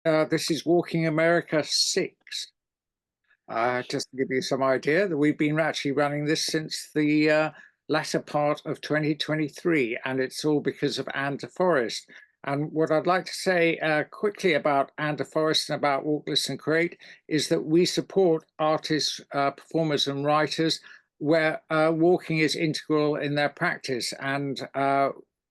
This is Walking America 6. Just to give you some idea, that we've been actually running this since the latter part of 2023, and it's all because of Anne DeForest. And what I'd like to say quickly about Anne DeForest and about Walk, Listen, Create is that we support artists, performers, and writers where walking is integral in their practice, and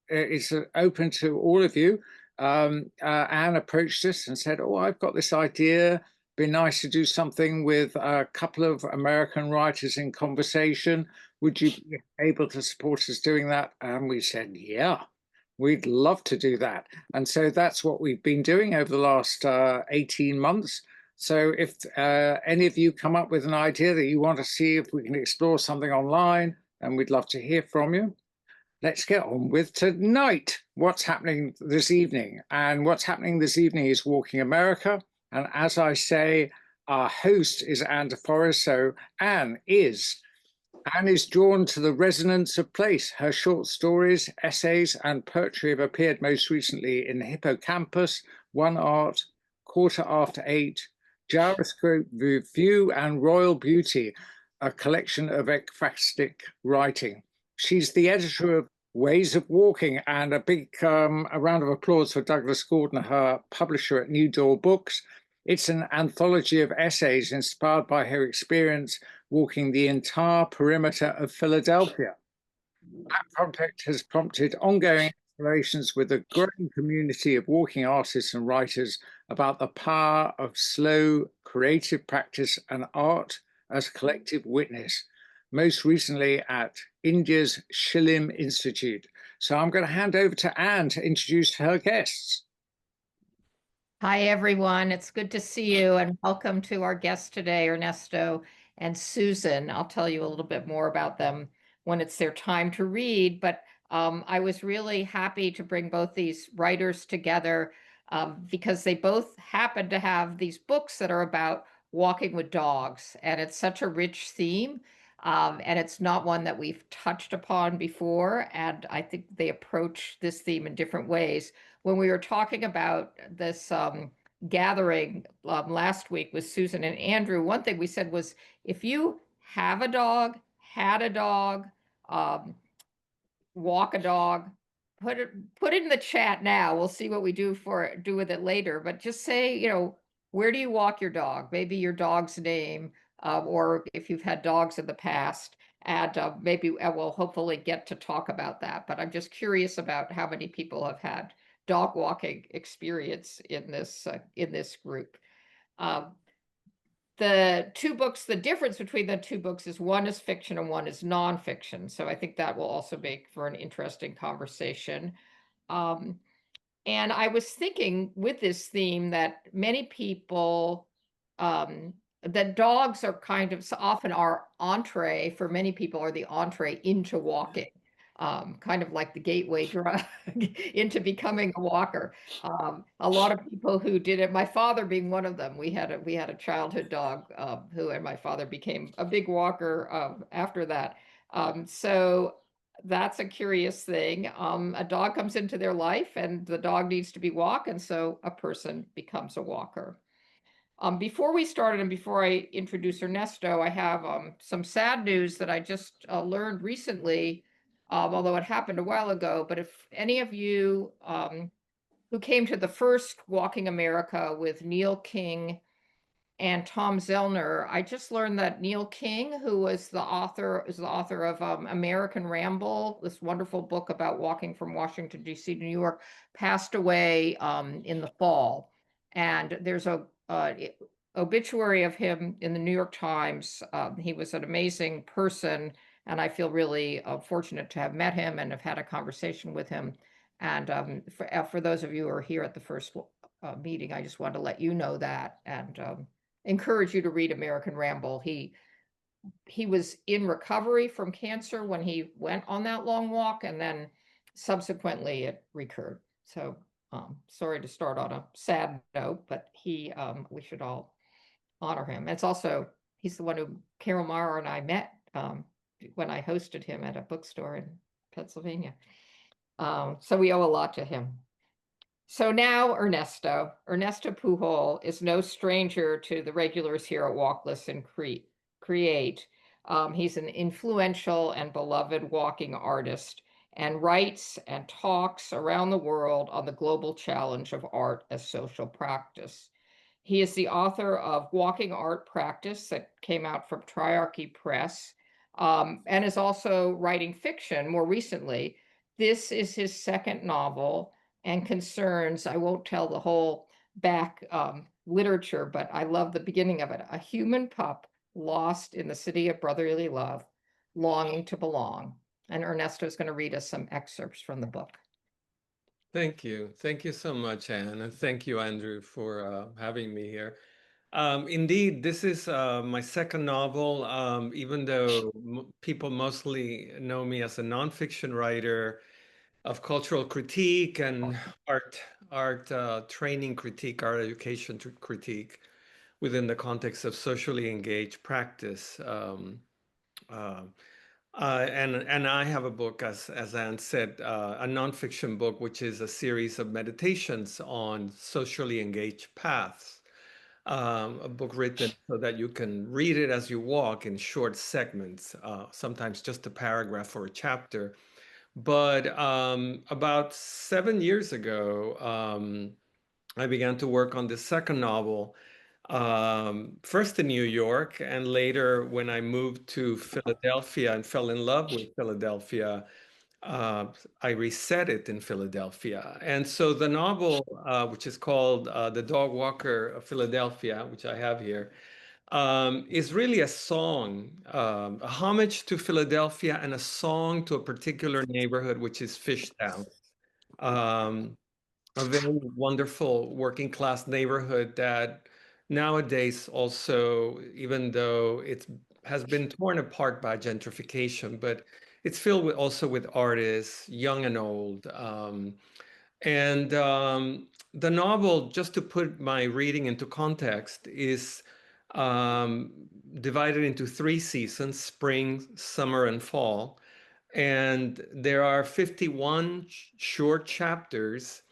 it's open to all of you. Anne approached us and said, "Oh, I've got this idea. Be nice to do something with a couple of American writers in conversation. Would you be able to support us doing that?" And we said, "Yeah, we'd love to do that." And so that's what we've been doing over the last 18 months. So if any of you come up with an idea that you want to see if we can explore something online, then we'd love to hear from you. Let's get on with tonight. What's happening this evening? And what's happening this evening is Walking America. And as I say, our host is Anne DeForest. So Anne is drawn to the resonance of place. Her short stories, essays, and poetry have appeared most recently in Hippocampus, One Art, Quarter After 8, Gyroscope Review, and Royal Beauty, a collection of ekphrastic writing. She's the editor of Ways of Walking, and a big a round of applause for Douglas Gordon, her publisher at New Door Books. It's an anthology of essays inspired by her experience walking the entire perimeter of Philadelphia. That project has prompted ongoing explorations with a growing community of walking artists and writers about the power of slow, creative practice and art as collective witness, most recently at India's Shilim Institute. So I'm going to hand over to Anne to introduce her guests. Hi, everyone. It's good to see you, and welcome to our guests today, Ernesto and Susan. I'll tell you a little bit more about them when it's their time to read, but I was really happy to bring both these writers together because they both happen to have these books that are about walking with dogs, and it's such a rich theme. And it's not one that we've touched upon before, and I think they approach this theme in different ways. When we were talking about this gathering last week with Susan and Andrew, one thing we said was, if you have a dog, had a dog, walk a dog, put it in the chat now. We'll see what we do with it later. But just say, where do you walk your dog? Maybe your dog's name, or if you've had dogs in the past. And maybe we'll hopefully get to talk about that. But I'm just curious about how many people have had dog walking experience in this group. The two books, the difference between the two books is one is fiction and one is nonfiction. So I think that will also make for an interesting conversation. And I was thinking with this theme that many people, that dogs are kind of often our entree for many people, are the entree into walking. Kind of like the gateway drug into becoming a walker. A lot of people who did it, my father being one of them. We had a childhood dog who, and my father became a big walker after that. So that's a curious thing. A dog comes into their life, and the dog needs to be walked, and so a person becomes a walker. Before we started, and before I introduce Ernesto, I have some sad news that I just learned recently. Although it happened a while ago, but if any of you who came to the first Walking America with Neil King and Tom Zellner, I just learned that Neil King, who was the author of American Ramble, this wonderful book about walking from Washington, D.C. to New York, passed away in the fall. And there's a obituary of him in the New York Times. He was an amazing person, and I feel really fortunate to have met him and have had a conversation with him. And for those of you who are here at the first meeting, I just wanted to let you know that, and encourage you to read American Ramble. He was in recovery from cancer when he went on that long walk, and then subsequently it recurred. So sorry to start on a sad note, but we should all honor him. It's also, he's the one who Carol Mara and I met when I hosted him at a bookstore in Pennsylvania. So we owe a lot to him. So now Ernesto Pujol is no stranger to the regulars here at Walk, Listen, Create. He's an influential and beloved walking artist and writes and talks around the world on the global challenge of art as social practice. He is the author of Walking Art Practice that came out from Triarchy Press, and is also writing fiction more recently. This is his second novel and concerns, I won't tell the whole back literature, but I love the beginning of it. A human pup lost in the city of brotherly love, longing to belong. And Ernesto is going to read us some excerpts from the book. Thank you. Thank you so much, Anne. And thank you, Andrew, for having me here. Indeed, this is my second novel, even though people mostly know me as a nonfiction writer of cultural critique and art training critique, art education critique within the context of socially engaged practice. Uh, and I have a book, as Anne said, a nonfiction book, which is a series of meditations on socially engaged paths. A book written so that you can read it as you walk in short segments, sometimes just a paragraph or a chapter. But about 7 years ago, I began to work on the second novel, first in New York, and later when I moved to Philadelphia and fell in love with Philadelphia, uh, I reset it in Philadelphia. And so the novel, which is called The Dog Walker of Philadelphia, which I have here, is really a song, a homage to Philadelphia and a song to a particular neighborhood, which is Fishtown. Um, a very wonderful working class neighborhood that nowadays also, even though it has been torn apart by gentrification, but it's filled with also with artists, young and old. And the novel, just to put my reading into context, is um, divided into 3 seasons: spring, summer, and fall. And there are 51 short chapters,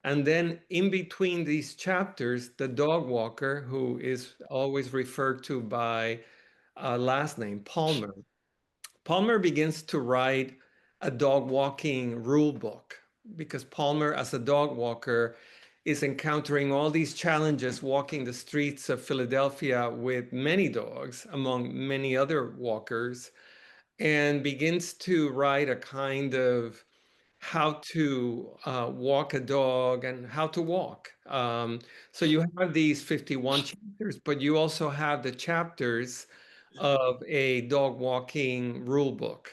and then in between these chapters, the dog walker, who is always referred to by last name, Palmer. Palmer begins to write a dog walking rule book because Palmer, as a dog walker, is encountering all these challenges walking the streets of Philadelphia with many dogs, among many other walkers, and begins to write a kind of how to walk a dog and how to walk. So you have these 51 chapters, but you also have the chapters of a dog walking rule book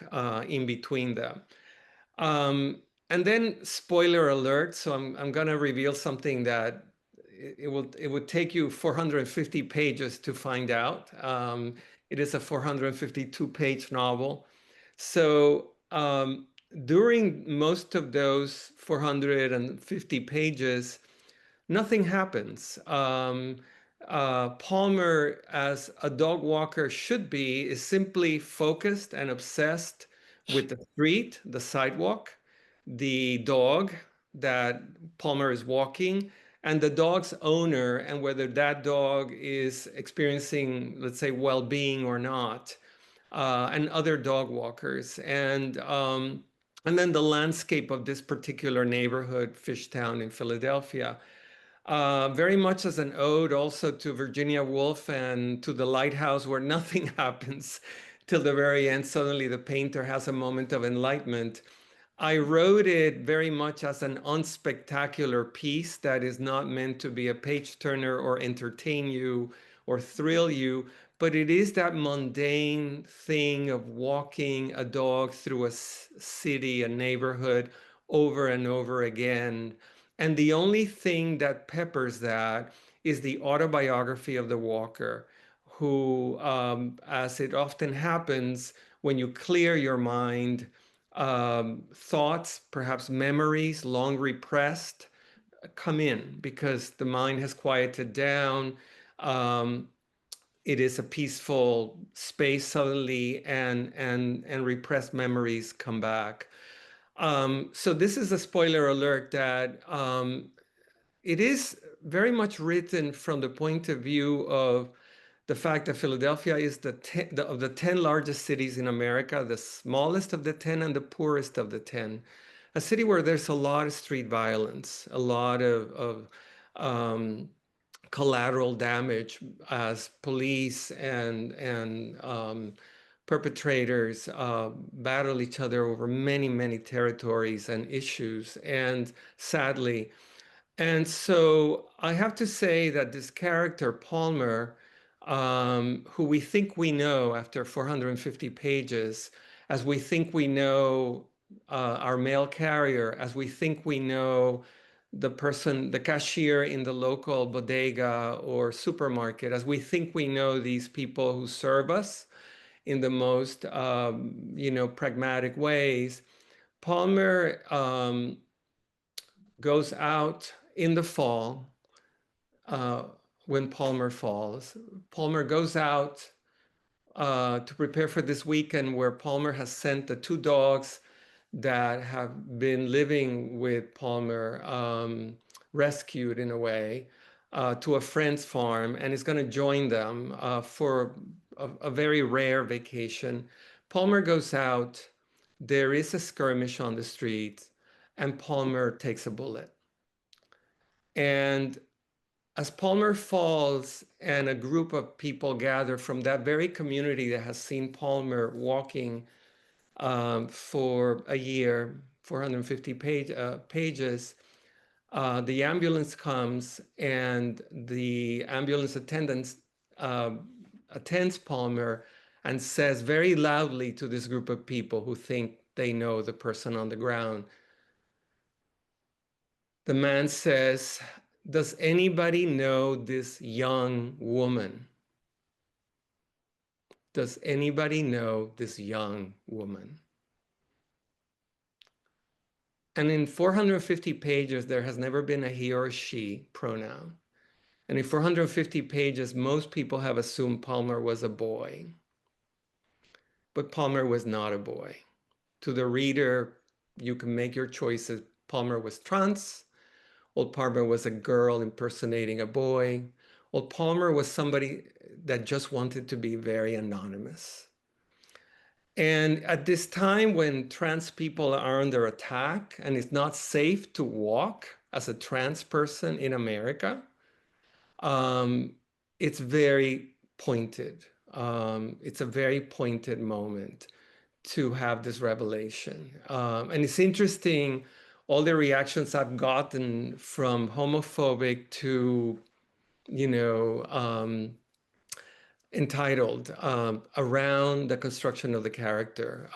in between them. Um, and then, spoiler alert, so I'm going to reveal something that it would take you 450 pages to find out. It is a 452-page novel. So during most of those 450 pages, nothing happens. Palmer, as a dog walker should be, is simply focused and obsessed with the street, the sidewalk, the dog that Palmer is walking, and the dog's owner, and whether that dog is experiencing, let's say, well-being or not, and other dog walkers. And then the landscape of this particular neighborhood, Fishtown in Philadelphia, very much as an ode also to Virginia Woolf and to the lighthouse, where nothing happens till the very end. Suddenly the painter has a moment of enlightenment. I wrote it very much as an unspectacular piece that is not meant to be a page turner or entertain you or thrill you, but it is that mundane thing of walking a dog through a city, a neighborhood, over and over again. And the only thing that peppers that is the autobiography of the walker, who, as it often happens, when you clear your mind, thoughts, perhaps memories long repressed, come in because the mind has quieted down. Um, it is a peaceful space suddenly, and repressed memories come back. So this is a spoiler alert that it is very much written from the point of view of the fact that Philadelphia is of the 10 largest cities in America, the smallest of the 10 and the poorest of the 10. A city where there's a lot of street violence, a lot of collateral damage as police and perpetrators battle each other over many, many territories and issues. And sadly, and so I have to say that this character, Palmer, who we think we know after 450 pages, as we think we know our mail carrier, as we think we know the person, the cashier in the local bodega or supermarket, as we think we know these people who serve us in the most, pragmatic ways, Palmer goes out in the fall when Palmer falls. Palmer goes out to prepare for this weekend where Palmer has sent the 2 dogs that have been living with Palmer, rescued in a way, to a friend's farm, and is going to join them for a very rare vacation. Palmer goes out, there is a skirmish on the street, and Palmer takes a bullet. And as Palmer falls and a group of people gather from that very community that has seen Palmer walking for a year, 450 pages, the ambulance comes and the ambulance attendant attends Palmer and says very loudly to this group of people who think they know the person on the ground. The man says, "Does anybody know this young woman? Does anybody know this young woman?" And in 450 pages, there has never been a he or she pronoun. And in 450 pages, most people have assumed Palmer was a boy. But Palmer was not a boy. To the reader, you can make your choices. Palmer was trans. Old Palmer was a girl impersonating a boy. Old Palmer was somebody that just wanted to be very anonymous. And at this time when trans people are under attack and it's not safe to walk as a trans person in America, it's very pointed. It's a very pointed moment to have this revelation. And it's interesting, all the reactions I've gotten from homophobic to, entitled around the construction of the character.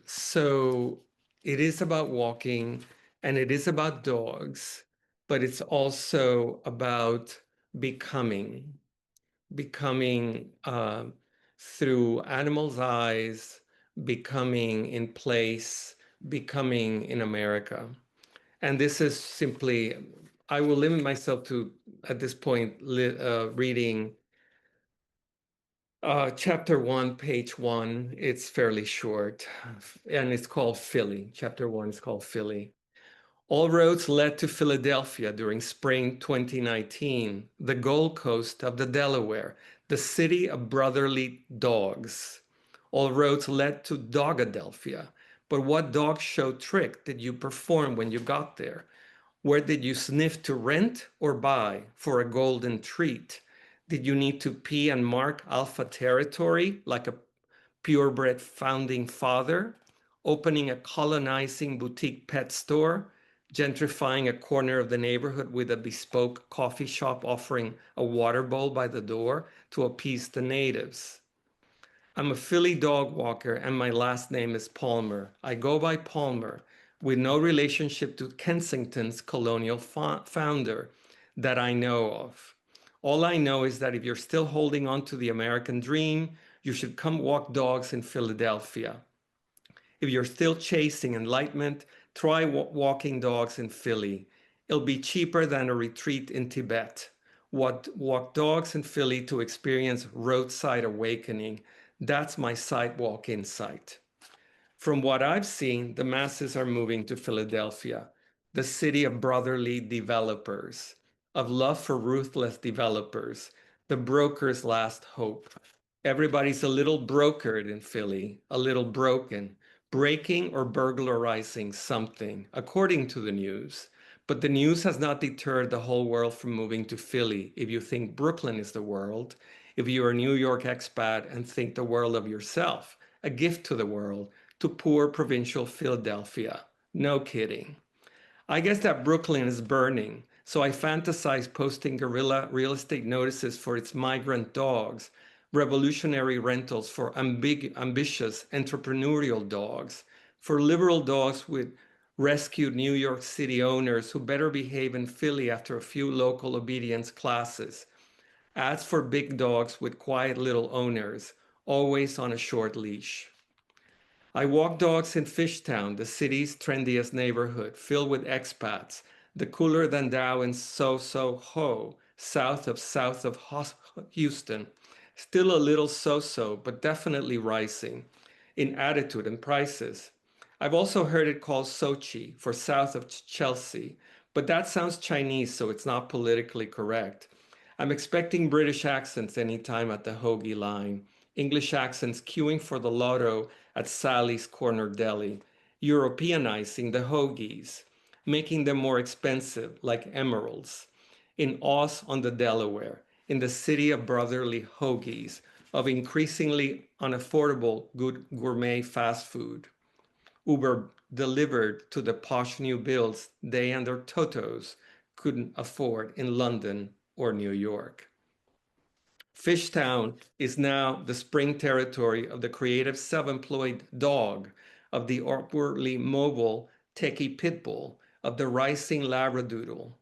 So it is about walking and it is about dogs, but it's also about becoming through animals' eyes, becoming in place, becoming in America. And this is simply, I will limit myself to, at this point, reading chapter 1, page 1. It's fairly short, and it's called Philly. Chapter 1 is called Philly. All roads led to Philadelphia during spring 2019, the Gold Coast of the Delaware, the city of brotherly dogs. All roads led to Dogadelphia. But what dog show trick did you perform when you got there? Where did you sniff to rent or buy for a golden treat? Did you need to pee and mark alpha territory like a purebred founding father, opening a colonizing boutique pet store, gentrifying a corner of the neighborhood with a bespoke coffee shop offering a water bowl by the door to appease the natives? I'm a Philly dog walker and my last name is Palmer. I go by Palmer with no relationship to Kensington's colonial founder that I know of. All I know is that if you're still holding on to the American dream, you should come walk dogs in Philadelphia. If you're still chasing enlightenment, try walking dogs in Philly. It'll be cheaper than a retreat in Tibet. Walk dogs in Philly to experience roadside awakening. That's my sidewalk insight. From what I've seen, the masses are moving to Philadelphia, the city of brotherly developers, of love for ruthless developers, the broker's last hope. Everybody's a little brokered in Philly, a little broken, breaking or burglarizing something, according to the news. But the news has not deterred the whole world from moving to Philly. If you think Brooklyn is the world, if you're a New York expat and think the world of yourself, a gift to the world, to poor provincial Philadelphia. No kidding. I guess that Brooklyn is burning, so I fantasize posting guerrilla real estate notices for its migrant dogs, revolutionary rentals for ambitious entrepreneurial dogs, for liberal dogs with rescued New York City owners who better behave in Philly after a few local obedience classes, ads for big dogs with quiet little owners, always on a short leash. I walk dogs in Fishtown, the city's trendiest neighborhood, filled with expats, the cooler than thou in So-So-Ho, south of Houston. Still a little so-so, but definitely rising in attitude and prices. I've also heard it called Sochi for south of Chelsea, but that sounds Chinese, so it's not politically correct. I'm expecting British accents anytime at the hoagie line, English accents queuing for the lotto at Sally's Corner Deli, Europeanizing the hoagies, making them more expensive, like emeralds. In Oz on the Delaware, in the city of brotherly hoagies, of increasingly unaffordable good gourmet fast food. Uber delivered to the posh new builds they and their totos couldn't afford in London or New York. Fishtown is now the spring territory of the creative self-employed dog, of the upwardly mobile techie pit bull, of the rising labradoodle.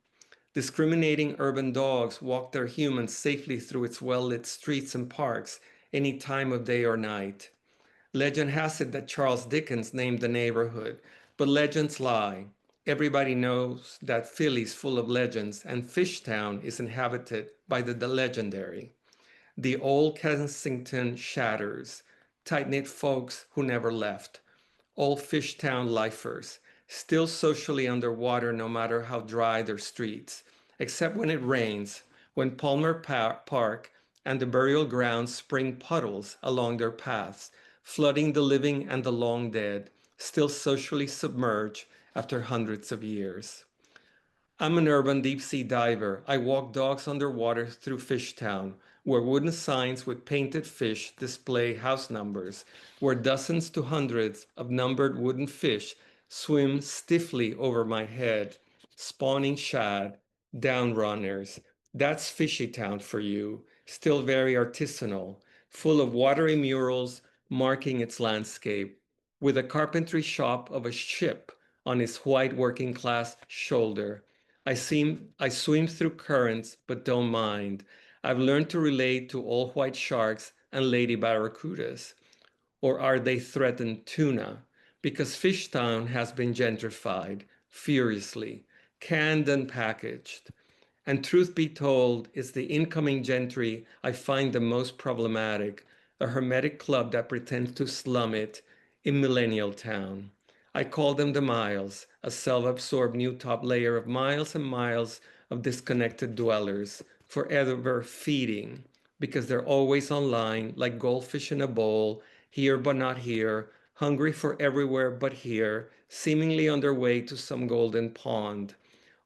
Discriminating urban dogs walk their humans safely through its well-lit streets and parks any time of day or night. Legend has it that Charles Dickens named the neighborhood, but legends lie. Everybody knows that Philly's full of legends, and Fishtown is inhabited by the legendary. The old Kensington shatters, tight-knit folks who never left, old Fishtown lifers, still socially underwater no matter how dry their streets, except when it rains, when Palmer Park and the burial grounds spring puddles along their paths, flooding the living and the long dead, still socially submerged after hundreds of years. I'm an urban deep-sea diver. I walk dogs underwater through Fishtown, where wooden signs with painted fish display house numbers, where dozens to hundreds of numbered wooden fish swim stiffly over my head, spawning shad, downrunners. That's Fishy Town for you, still very artisanal, full of watery murals marking its landscape, with a carpentry shop of a ship on its white working-class shoulder. I swim through currents, but don't mind. I've learned to relate to all white sharks and lady barracudas. Or are they threatened tuna? Because Fishtown has been gentrified furiously, canned and packaged. And truth be told, it's the incoming gentry I find the most problematic, a hermetic club that pretends to slum it in Millennial Town. I call them the miles, a self-absorbed new top layer of miles and miles of disconnected dwellers, forever feeding, because they're always online, like goldfish in a bowl, here but not here, hungry for everywhere but here, seemingly on their way to some golden pond.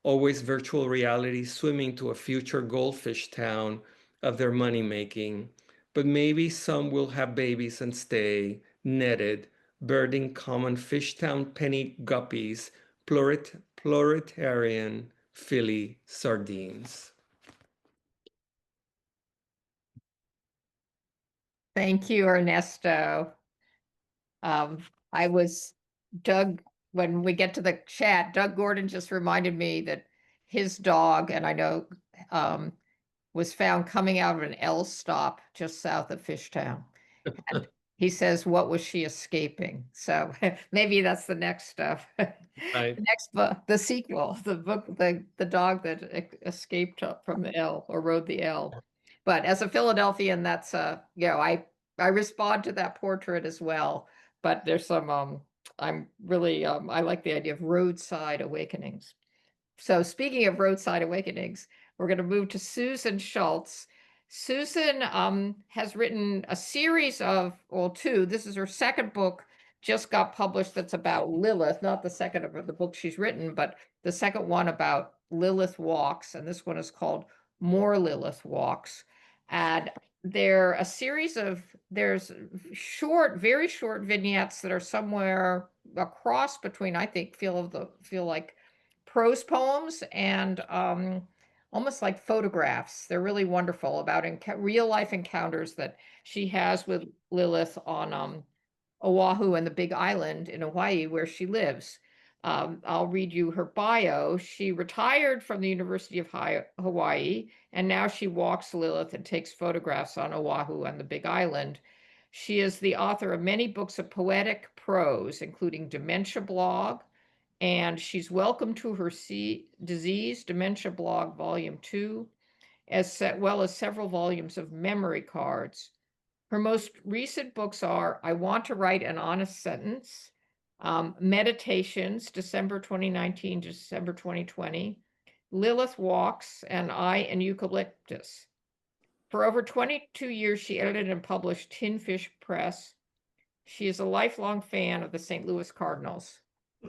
Always virtual reality swimming to a future goldfish town of their money making. But maybe some will have babies and stay, netted, birding common Fishtown penny guppies, proletarian Philly sardines. Thank you, Ernesto. I was Doug, when we get to the chat, Doug Gordon just reminded me that his dog, and I know was found coming out of an L stop just south of Fishtown. And he says, what was she escaping? So maybe that's the next stuff. Right. The next book, the sequel, the book, the dog that escaped from the L or rode the L. But as a Philadelphian, that's I respond to that portrait as well. But there's some I'm really, I like the idea of roadside awakenings. So speaking of roadside awakenings, we're going to move to Susan Schultz. Susan has written a series of, well, two. This is her second book, just got published, that's about Lilith, not the second of the book she's written, but the second one about Lilith Walks. And this one is called More Lilith Walks. And they're a series of, there's short, very short vignettes that are somewhere a cross between, I think, feel like prose poems and almost like photographs. They're really wonderful about real life encounters that she has with Lilith on Oahu and the Big Island in Hawaii where she lives. I'll read you her bio. She retired from the University of Hawaii, and now she walks Lilith and takes photographs on Oahu and the Big Island. She is the author of many books of poetic prose, including Dementia Blog, and she's welcome to her Disease Dementia Blog Volume 2, as well as several volumes of memory cards. Her most recent books are I Want to Write an Honest Sentence, Meditations, December 2019 to December 2020, Lilith Walks, and I and Eucalyptus. For over 22 years, she edited and published Tin Fish Press. She is a lifelong fan of the St. Louis Cardinals,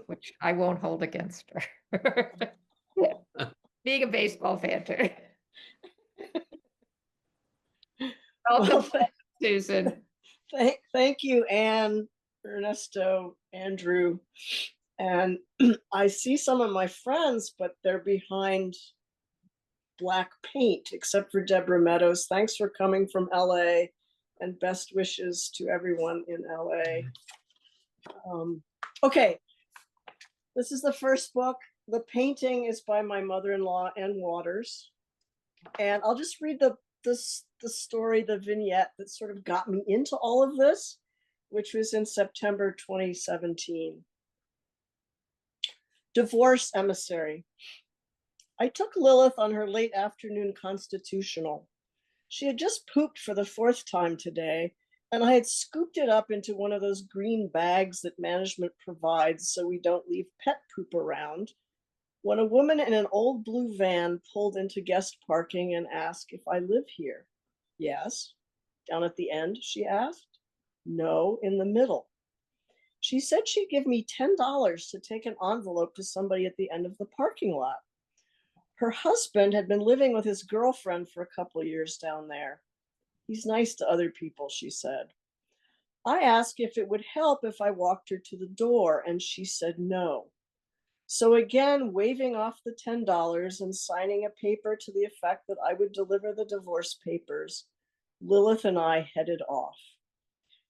which I won't hold against her. Being a baseball fan too. Welcome, Well, Susan. thank you, Anne, Ernesto, Andrew. And I see some of my friends, but they're behind black paint, except for Deborah Meadows. Thanks for coming from LA, and best wishes to everyone in LA. Okay, this is the first book. The painting is by my mother-in-law, Ann Waters. And I'll just read the story, the vignette that sort of got me into all of this, which was in September 2017. Divorce Emissary. I took Lilith on her late afternoon constitutional. She had just pooped for the 4th time today, and I had scooped it up into one of those green bags that management provides so we don't leave pet poop around, when a woman in an old blue van pulled into guest parking and asked if I live here. Yes. Down at the end, she asked. No, in the middle. She said she'd give me $10 to take an envelope to somebody at the end of the parking lot. Her husband had been living with his girlfriend for a couple of years down there. He's nice to other people, she said. I asked if it would help if I walked her to the door, and she said no. So again, waving off the $10 and signing a paper to the effect that I would deliver the divorce papers, Lilith and I headed off.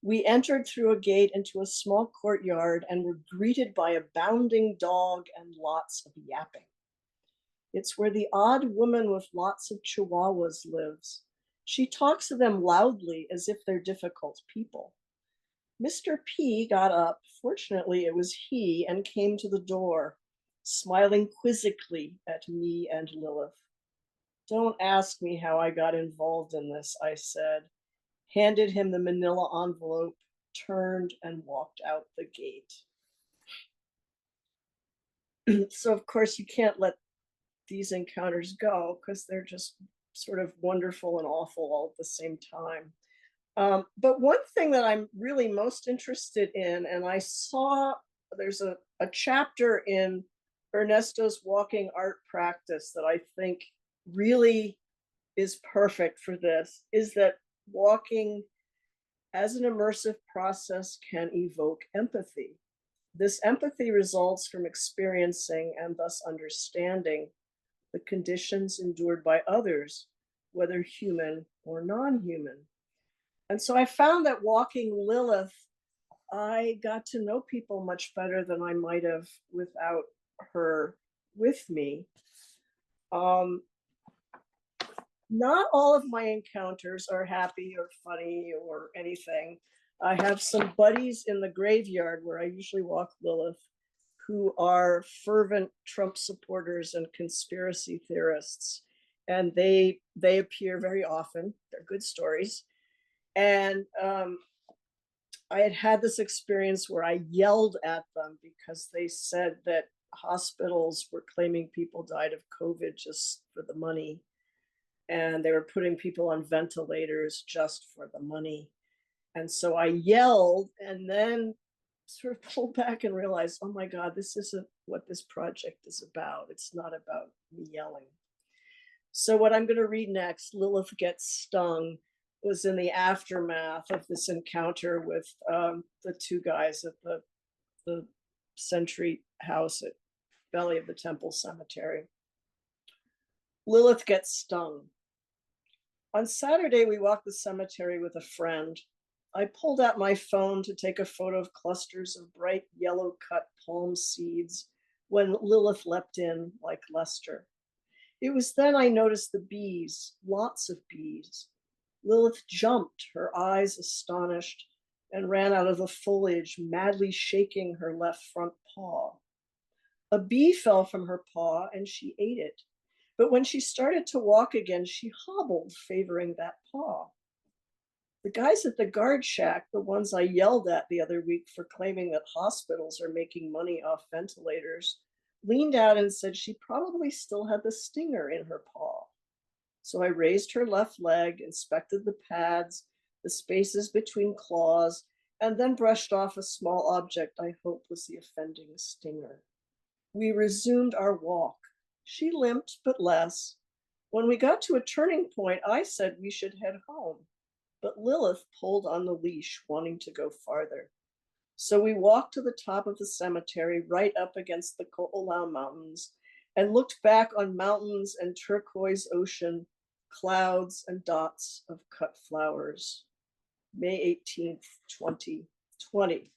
We entered through a gate into a small courtyard and were greeted by a bounding dog and lots of yapping. It's where the odd woman with lots of chihuahuas lives. She talks to them loudly as if they're difficult people. Mr. P got up, fortunately it was he, and came to the door, smiling quizzically at me and Lilith. Don't ask me how I got involved in this, I said, handed him the manila envelope, turned and walked out the gate. So of course you can't let these encounters go because they're just sort of wonderful and awful all at the same time. But one thing that I'm really most interested in, and I saw there's a chapter in Ernesto's walking art practice that I think really is perfect for this, is that walking as an immersive process can evoke empathy. This empathy results from experiencing and thus understanding the conditions endured by others, whether human or non-human. And so I found that walking Lilith, I got to know people much better than I might have without her with me. Not all of my encounters are happy or funny or anything. I have some buddies in the graveyard where I usually walk Lilith who are fervent Trump supporters and conspiracy theorists. And they appear very often. They're good stories. And I had had this experience where I yelled at them because they said that hospitals were claiming people died of COVID just for the money. And they were putting people on ventilators just for the money. And so I yelled and then sort of pulled back and realized, oh my God, this isn't what this project is about. It's not about me yelling. So what I'm going to read next, Lilith Gets Stung, was in the aftermath of this encounter with the two guys at the Sentry House at Belly of the Temple Cemetery. Lilith Gets Stung. On Saturday, we walked the cemetery with a friend. I pulled out my phone to take a photo of clusters of bright yellow cut palm seeds when Lilith leapt in like Lester. It was then I noticed the bees, lots of bees. Lilith jumped, her eyes astonished, and ran out of the foliage, madly shaking her left front paw. A bee fell from her paw and she ate it. But when she started to walk again, she hobbled, favoring that paw. The guys at the guard shack, the ones I yelled at the other week for claiming that hospitals are making money off ventilators, leaned out and said she probably still had the stinger in her paw. So I raised her left leg, inspected the pads, the spaces between claws, and then brushed off a small object I hoped was the offending stinger. We resumed our walk. She limped, but less. When we got to a turning point, I said we should head home, but Lilith pulled on the leash, wanting to go farther. So we walked to the top of the cemetery, right up against the Ko'olau Mountains, and looked back on mountains and turquoise ocean, clouds and dots of cut flowers. May 18th, 2020.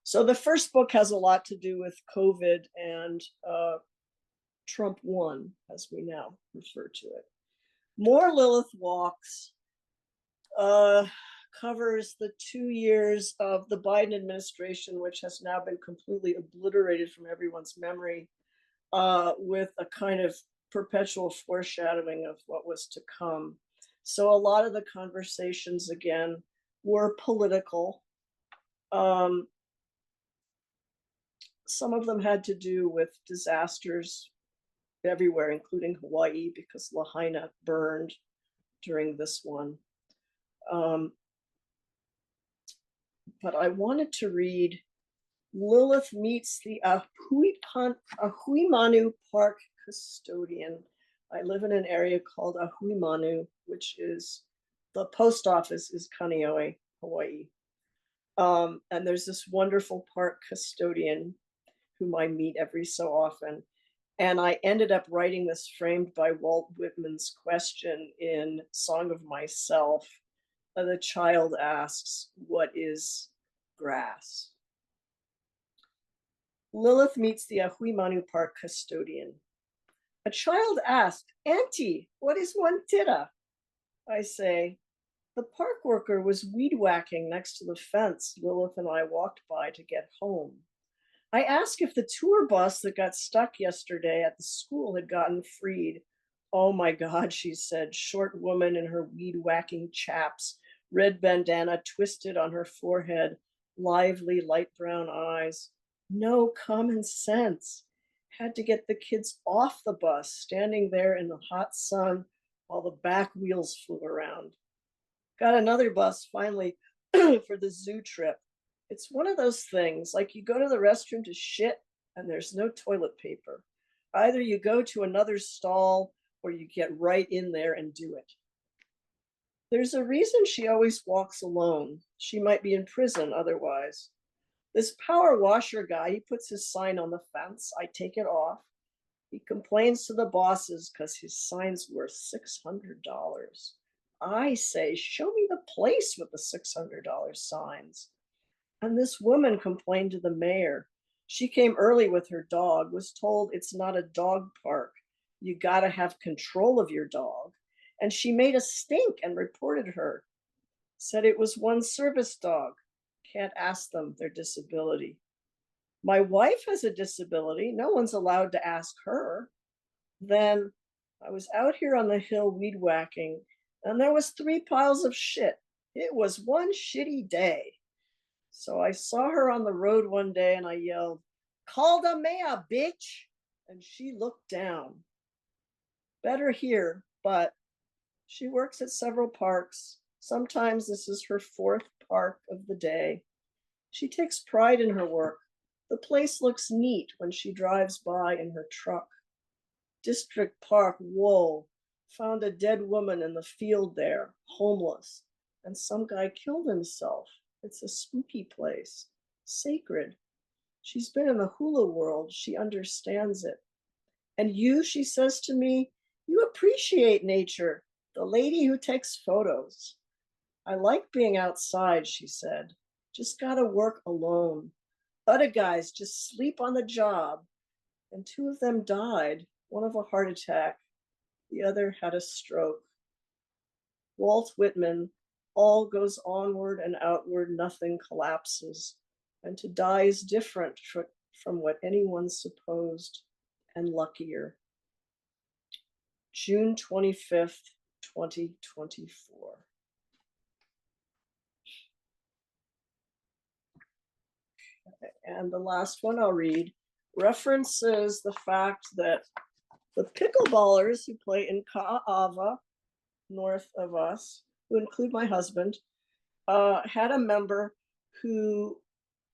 So the first book has a lot to do with COVID and Trump won, as we now refer to it. More Lilith Walks covers the 2 years of the Biden administration, which has now been completely obliterated from everyone's memory, with a kind of perpetual foreshadowing of what was to come. So a lot of the conversations, again, were political. Some of them had to do with disasters everywhere, including Hawaii, because Lahaina burned during this one. But I wanted to read Lilith Meets the Ahuimanu Park Custodian. I live in an area called Ahuimanu, which is, the post office is Kaneohe, Hawaii. And there's this wonderful park custodian whom I meet every so often. And I ended up writing this framed by Walt Whitman's question in Song of Myself. The child asks, what is grass? Lilith meets the Ahuimanu Park custodian. A child asked, Auntie, what is one tira? I say, the park worker was weed whacking next to the fence Lilith and I walked by to get home. I asked if the tour bus that got stuck yesterday at the school had gotten freed. Oh my God, she said, short woman in her weed whacking chaps, red bandana twisted on her forehead, lively light brown eyes. No common sense. Had to get the kids off the bus, standing there in the hot sun while the back wheels flew around. Got another bus finally for the zoo trip. It's one of those things, like you go to the restroom to shit and there's no toilet paper. Either you go to another stall or you get right in there and do it. There's a reason she always walks alone. She might be in prison otherwise. This power washer guy, he puts his sign on the fence. I take it off. He complains to the bosses because his sign's worth $600. I say, show me the place with the $600 signs. And this woman complained to the mayor. She came early with her dog, was told it's not a dog park. You gotta have control of your dog. And she made a stink and reported her. Said it was one service dog. Can't ask them their disability. My wife has a disability. No one's allowed to ask her. Then I was out here on the hill weed whacking, and there was 3 piles of shit It was one shitty day. So I saw her on the road one day and I yelled, "Call the mayor, bitch!" And she looked down. Better here, but she works at several parks. Sometimes this is her fourth park of the day. She takes pride in her work. The place looks neat when she drives by in her truck. District Park, whoa, found a dead woman in the field there, homeless, and some guy killed himself. It's a spooky place, sacred. She's been in the hula world. She understands it. And you, she says to me, you appreciate nature, the lady who takes photos. I like being outside, she said. Just gotta work alone. Other guys just sleep on the job. And 2 of them died, one of a heart attack, the other had a stroke. Walt Whitman, all goes onward and outward, nothing collapses. And to die is different from what anyone supposed, and luckier. June 25th, 2024. And the last one I'll read references the fact that the pickleballers who play in Ka'ava, north of us, who include my husband, had a member who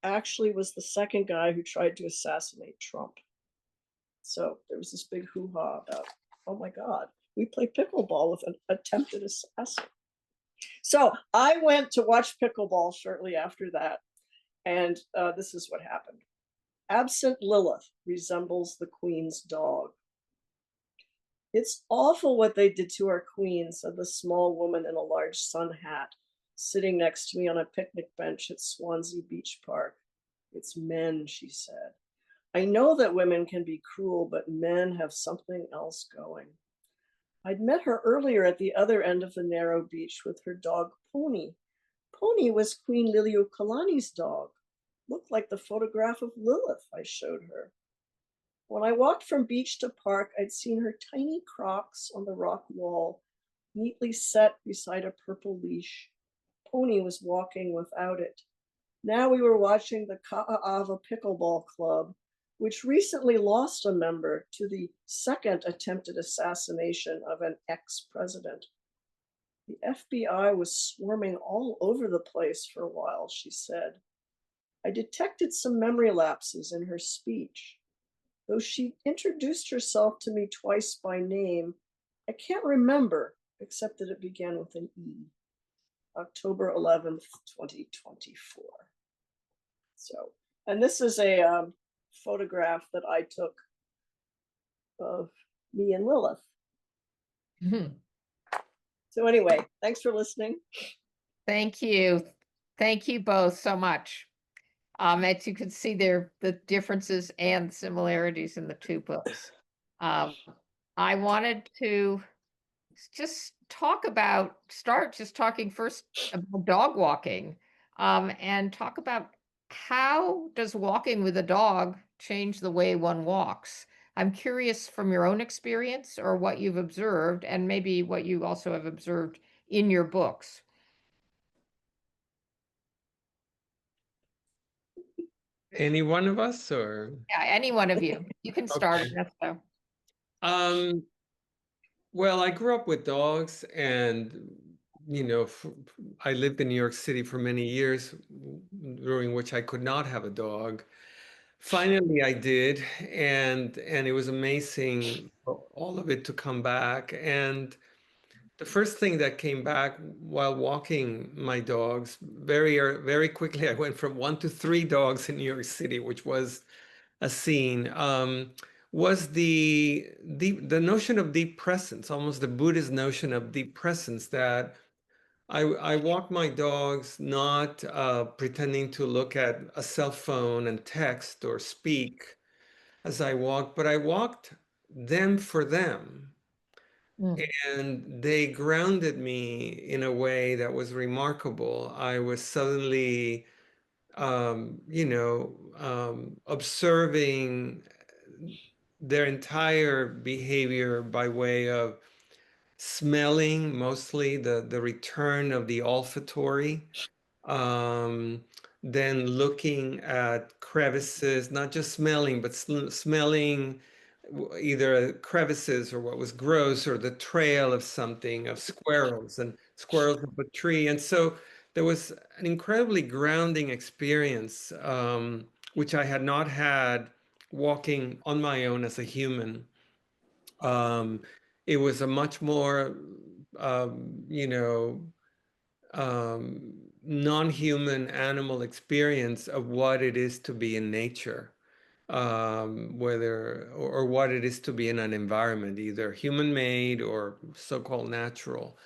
actually was the second guy who tried to assassinate Trump. So there was this big hoo-ha about, oh my God, we play pickleball with an attempted assassin. So I went to watch pickleball shortly after that. And this is what happened. Absent Lilith resembles the queen's dog. It's awful what they did to our queen, said the small woman in a large sun hat, sitting next to me on a picnic bench at Swansea Beach Park. It's men, she said. I know that women can be cruel, but men have something else going. I'd met her earlier at the other end of the narrow beach with her dog, Pony. Pony was Queen Liliuokalani's dog. Looked like the photograph of Lilith I showed her. When I walked from beach to park, I'd seen her tiny Crocs on the rock wall, neatly set beside a purple leash. Pony was walking without it. Now we were watching the Ka'ava Pickleball Club, which recently lost a member to the second attempted assassination of an ex-president. The FBI was swarming all over the place for a while, she said. I detected some memory lapses in her speech. Though she introduced herself to me twice by name, I can't remember, except that it began with an E. October 11th, 2024. So, and this is a photograph that I took of me and Lilith. Mhm. So anyway, thanks for listening. Thank you. Thank you both so much. As you can see there, the differences and similarities in the two books. I wanted to just start just talking first about dog walking, and talk about how does walking with a dog change the way one walks? I'm curious from your own experience or what you've observed, and maybe what you also have observed in your books. Any one of us, or? Yeah, any one of you. You can start, Okay. Ernesto. Well, I grew up with dogs, and I lived in New York City for many years, during which I could not have a dog. Finally, I did, and it was amazing for all of it to come back. And the first thing that came back while walking my dogs, very quickly, I went from 1 to 3 dogs in New York City, which was a scene. Was the notion of deep presence, almost the Buddhist notion of deep presence, that I walk my dogs not pretending to look at a cell phone and text or speak as I walk, but I walked them for them. Mm. And they grounded me in a way that was remarkable. I was suddenly, observing their entire behavior by way of smelling, mostly the return of the olfactory, then looking at crevices, not just smelling, but smelling either crevices or what was gross or the trail of something, of squirrels and squirrels up a tree. And so there was an incredibly grounding experience, which I had not had walking on my own as a human. It was a much more, you know, non-human animal experience of what it is to be in nature, whether or what it is to be in an environment, either human-made or so-called natural.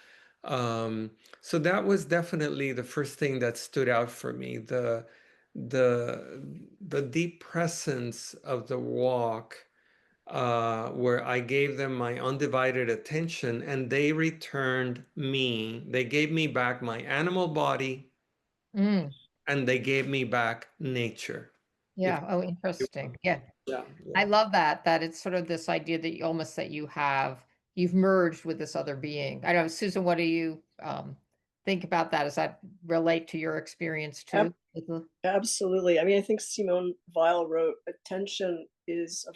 So that was definitely the first thing that stood out for me, the deep presence of the walk, where I gave them my undivided attention and they returned me. They gave me back my animal body Mm, and they gave me back nature. yeah. Oh, interesting. Yeah. Yeah. I love that, that it's sort of this idea that you almost that you've merged with this other being. I know, Susan, what do you think about that? Does that relate to your experience too? Absolutely. I mean, I think Simone Weil wrote, attention is a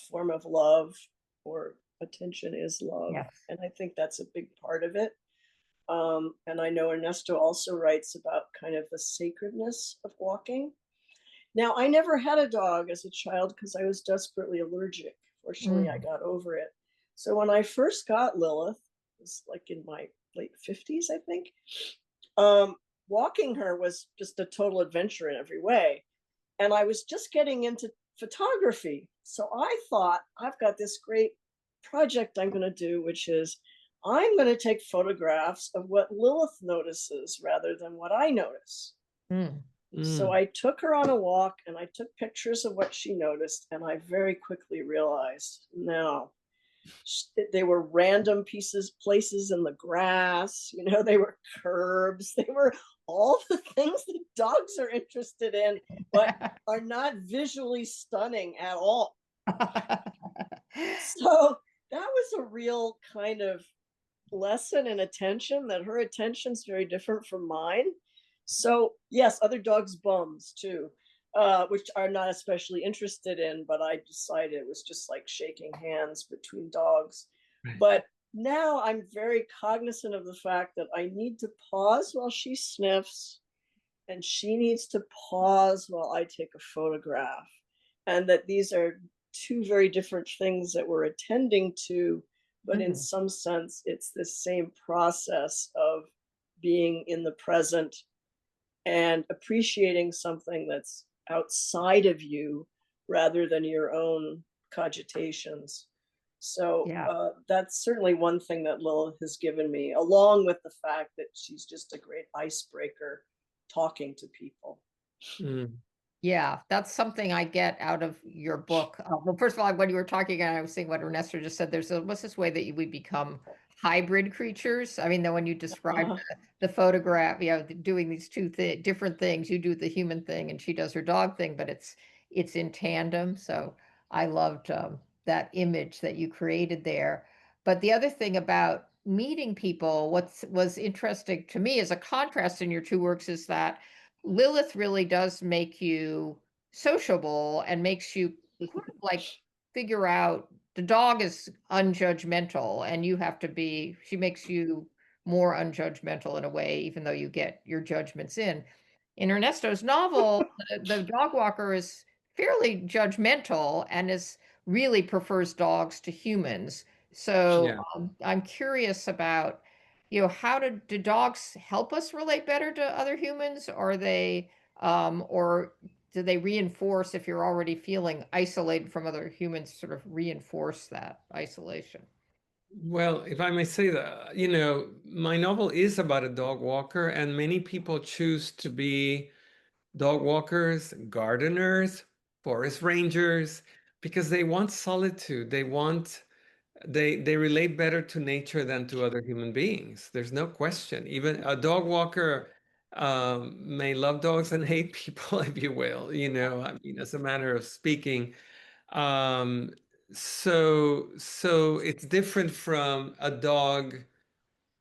form of love, or attention is love. Yes. And I think that's a big part of it. And I know Ernesto also writes about kind of the sacredness of walking. Now, I never had a dog as a child because I was desperately allergic. Fortunately, I got over it. So when I first got Lilith, it was like in my late 50s, I think, walking her was just a total adventure in every way. And I was just getting into photography. So I thought, I've got this great project I'm going to do, which is I'm going to take photographs of what Lilith notices rather than what I notice. So I took her on a walk and I took pictures of what she noticed. And I very quickly realized, no, they were random places in the grass, you know, they were curbs, they were all the things that dogs are interested in, but are not visually stunning at all. So that was a real kind of lesson in attention, that her attention's very different from mine. So yes, other dogs' bums too, which are not especially interested in, but I decided it was just like shaking hands between dogs. Right. But now I'm very cognizant of the fact that I need to pause while she sniffs, and she needs to pause while I take a photograph. And that these are two very different things that we're attending to, but in some sense, it's the same process of being in the present and appreciating something that's outside of you rather than your own cogitations. So that's certainly one thing that Lilith has given me, along with the fact that she's just a great icebreaker talking to people. Yeah, that's something I get out of your book. Well, first of all, when you were talking, I was saying what Ernesto just said, what's this way that we become hybrid creatures? I mean, then when you describe the photograph, you know, doing these two different things, you do the human thing and she does her dog thing, but it's in tandem. So I loved that image that you created there. But the other thing about meeting people, what was interesting to me as a contrast in your two works is that Lilith really does make you sociable and makes you like figure out the dog is unjudgmental and you have to be, she makes you more unjudgmental in a way, even though you get your judgments in. In Ernesto's novel, the dog walker is fairly judgmental and really prefers dogs to humans. So I'm curious about, you know, how do dogs help us relate better to other humans? Or they, or do they reinforce, if you're already feeling isolated from other humans, sort of reinforce that isolation? Well, if I may say that, you know, my novel is about a dog walker, and many people choose to be dog walkers, gardeners, forest rangers, because they want solitude. They relate better to nature than to other human beings. There's no question. Even a dog walker may love dogs and hate people, if you will, you know, I mean, as a matter of speaking. so it's different from a dog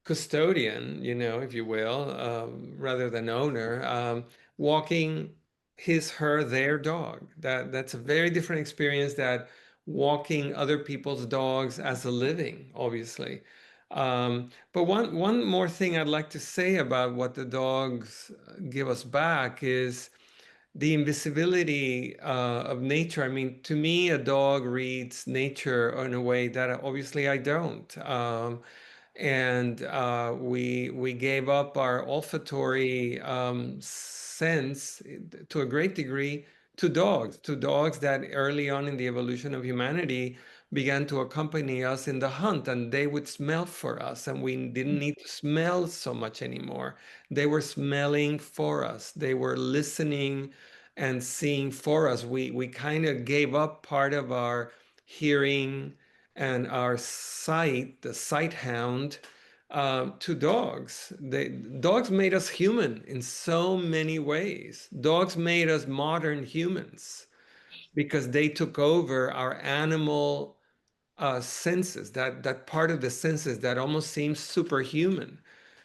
custodian, if you will, rather than owner, walking his, her, their dog. That's a very different experience that walking other people's dogs as a living, obviously. But one more thing I'd like to say about what the dogs give us back is the invisibility of nature. I mean, to me, a dog reads nature in a way that obviously I don't. And we gave up our olfactory sense to a great degree to dogs that early on in the evolution of humanity began to accompany us in the hunt, and they would smell for us, and we didn't need to smell so much anymore. They were smelling for us. They were listening and seeing for us. We kind of gave up part of our hearing and our sight, the sight hound, to dogs. Dogs made us human in so many ways. Dogs made us modern humans because they took over our animal senses, that part of the senses that almost seems superhuman.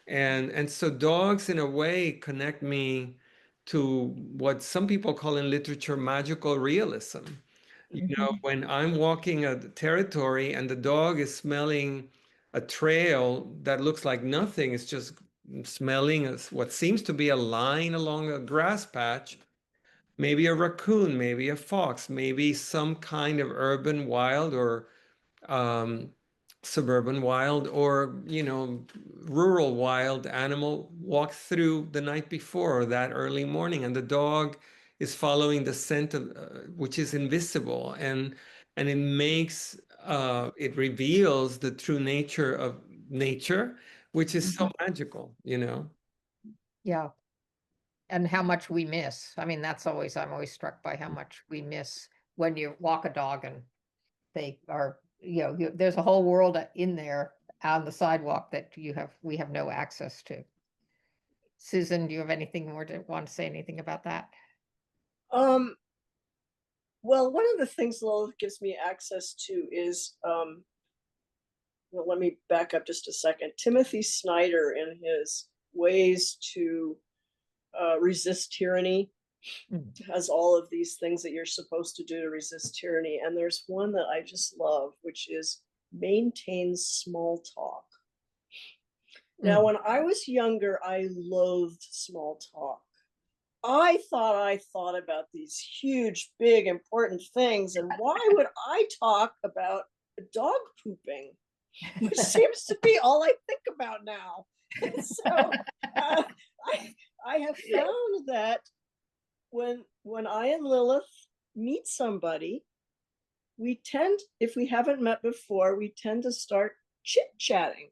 And so dogs in a way connect me to what some people call in literature magical realism. When I'm walking a territory and the dog is smelling a trail that looks like nothing, it's just smelling what seems to be a line along a grass patch, maybe a raccoon, maybe a fox, maybe some kind of urban wild or um, suburban wild or rural wild animal walked through the night before or that early morning, and the dog is following the scent of which is invisible, and it makes it reveals the true nature of nature, which is so magical. Yeah. And how much we miss. I mean, I'm always struck by how much we miss when you walk a dog and they are, there's a whole world in there on the sidewalk that we have no access to. Susan, do you have anything more to want to say anything about that? Well, one of the things Lilith gives me access to is, well, let me back up just a second. Timothy Snyder, in his Ways to Resist Tyranny, has all of these things that you're supposed to do to resist tyranny. And there's one that I just love, which is maintain small talk. Now, when I was younger, I loathed small talk. I thought about these huge, big, important things. And why would I talk about a dog pooping, which seems to be all I think about now? And so I have found that when I and Lilith meet somebody, we tend, if we haven't met before, we tend to start chit-chatting,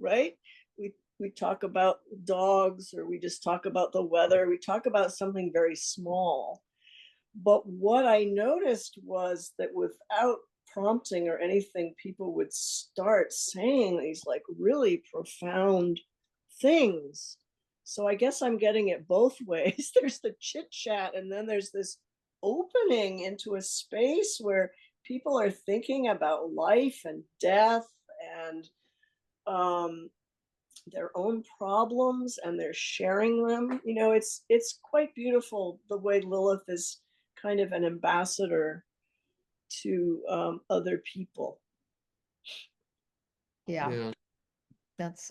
right? We talk about dogs, or we just talk about the weather. We talk about something very small. But what I noticed was that without prompting or anything, people would start saying these like really profound things. So I guess I'm getting it both ways. There's the chit chat, and then there's this opening into a space where people are thinking about life and death and their own problems, and they're sharing them. It's quite beautiful the way Lilith is kind of an ambassador to other people. Yeah. That's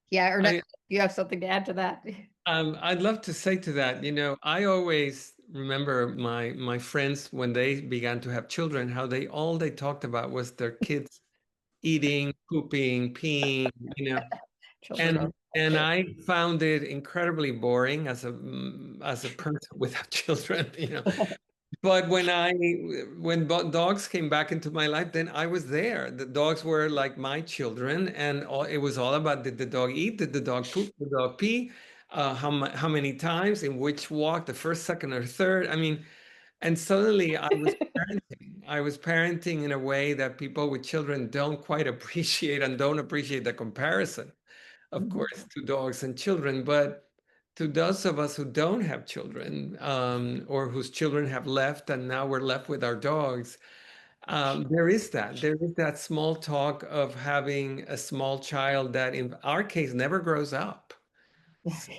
yeah, Ernesto, you have something to add to that? I'd love to say to that, I always remember my friends when they began to have children, how all they talked about was their kids eating, pooping, peeing, and I found it incredibly boring as a person without children, But when dogs came back into my life, then I was there. The dogs were like my children, and it was all about, did the dog eat? Did the dog poop? Did the dog pee? How many times? In which walk? The first, second, or third? I mean, and suddenly I was parenting. I was parenting in a way that people with children don't quite appreciate, and don't appreciate the comparison, of course, to dogs and children. But to those of us who don't have children, or whose children have left and now we're left with our dogs, There is that small talk of having a small child that in our case never grows up. So,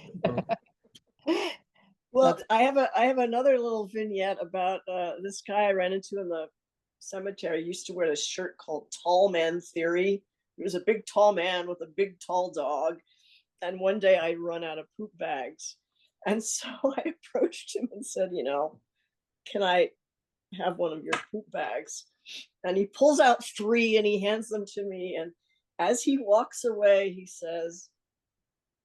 Well, I have another little vignette about this guy I ran into in the cemetery. He used to wear a shirt called Tall Man Theory. He was a big tall man with a big tall dog. And one day I run out of poop bags. And so I approached him and said, can I have one of your poop bags? And he pulls out 3 and he hands them to me. And as he walks away, he says,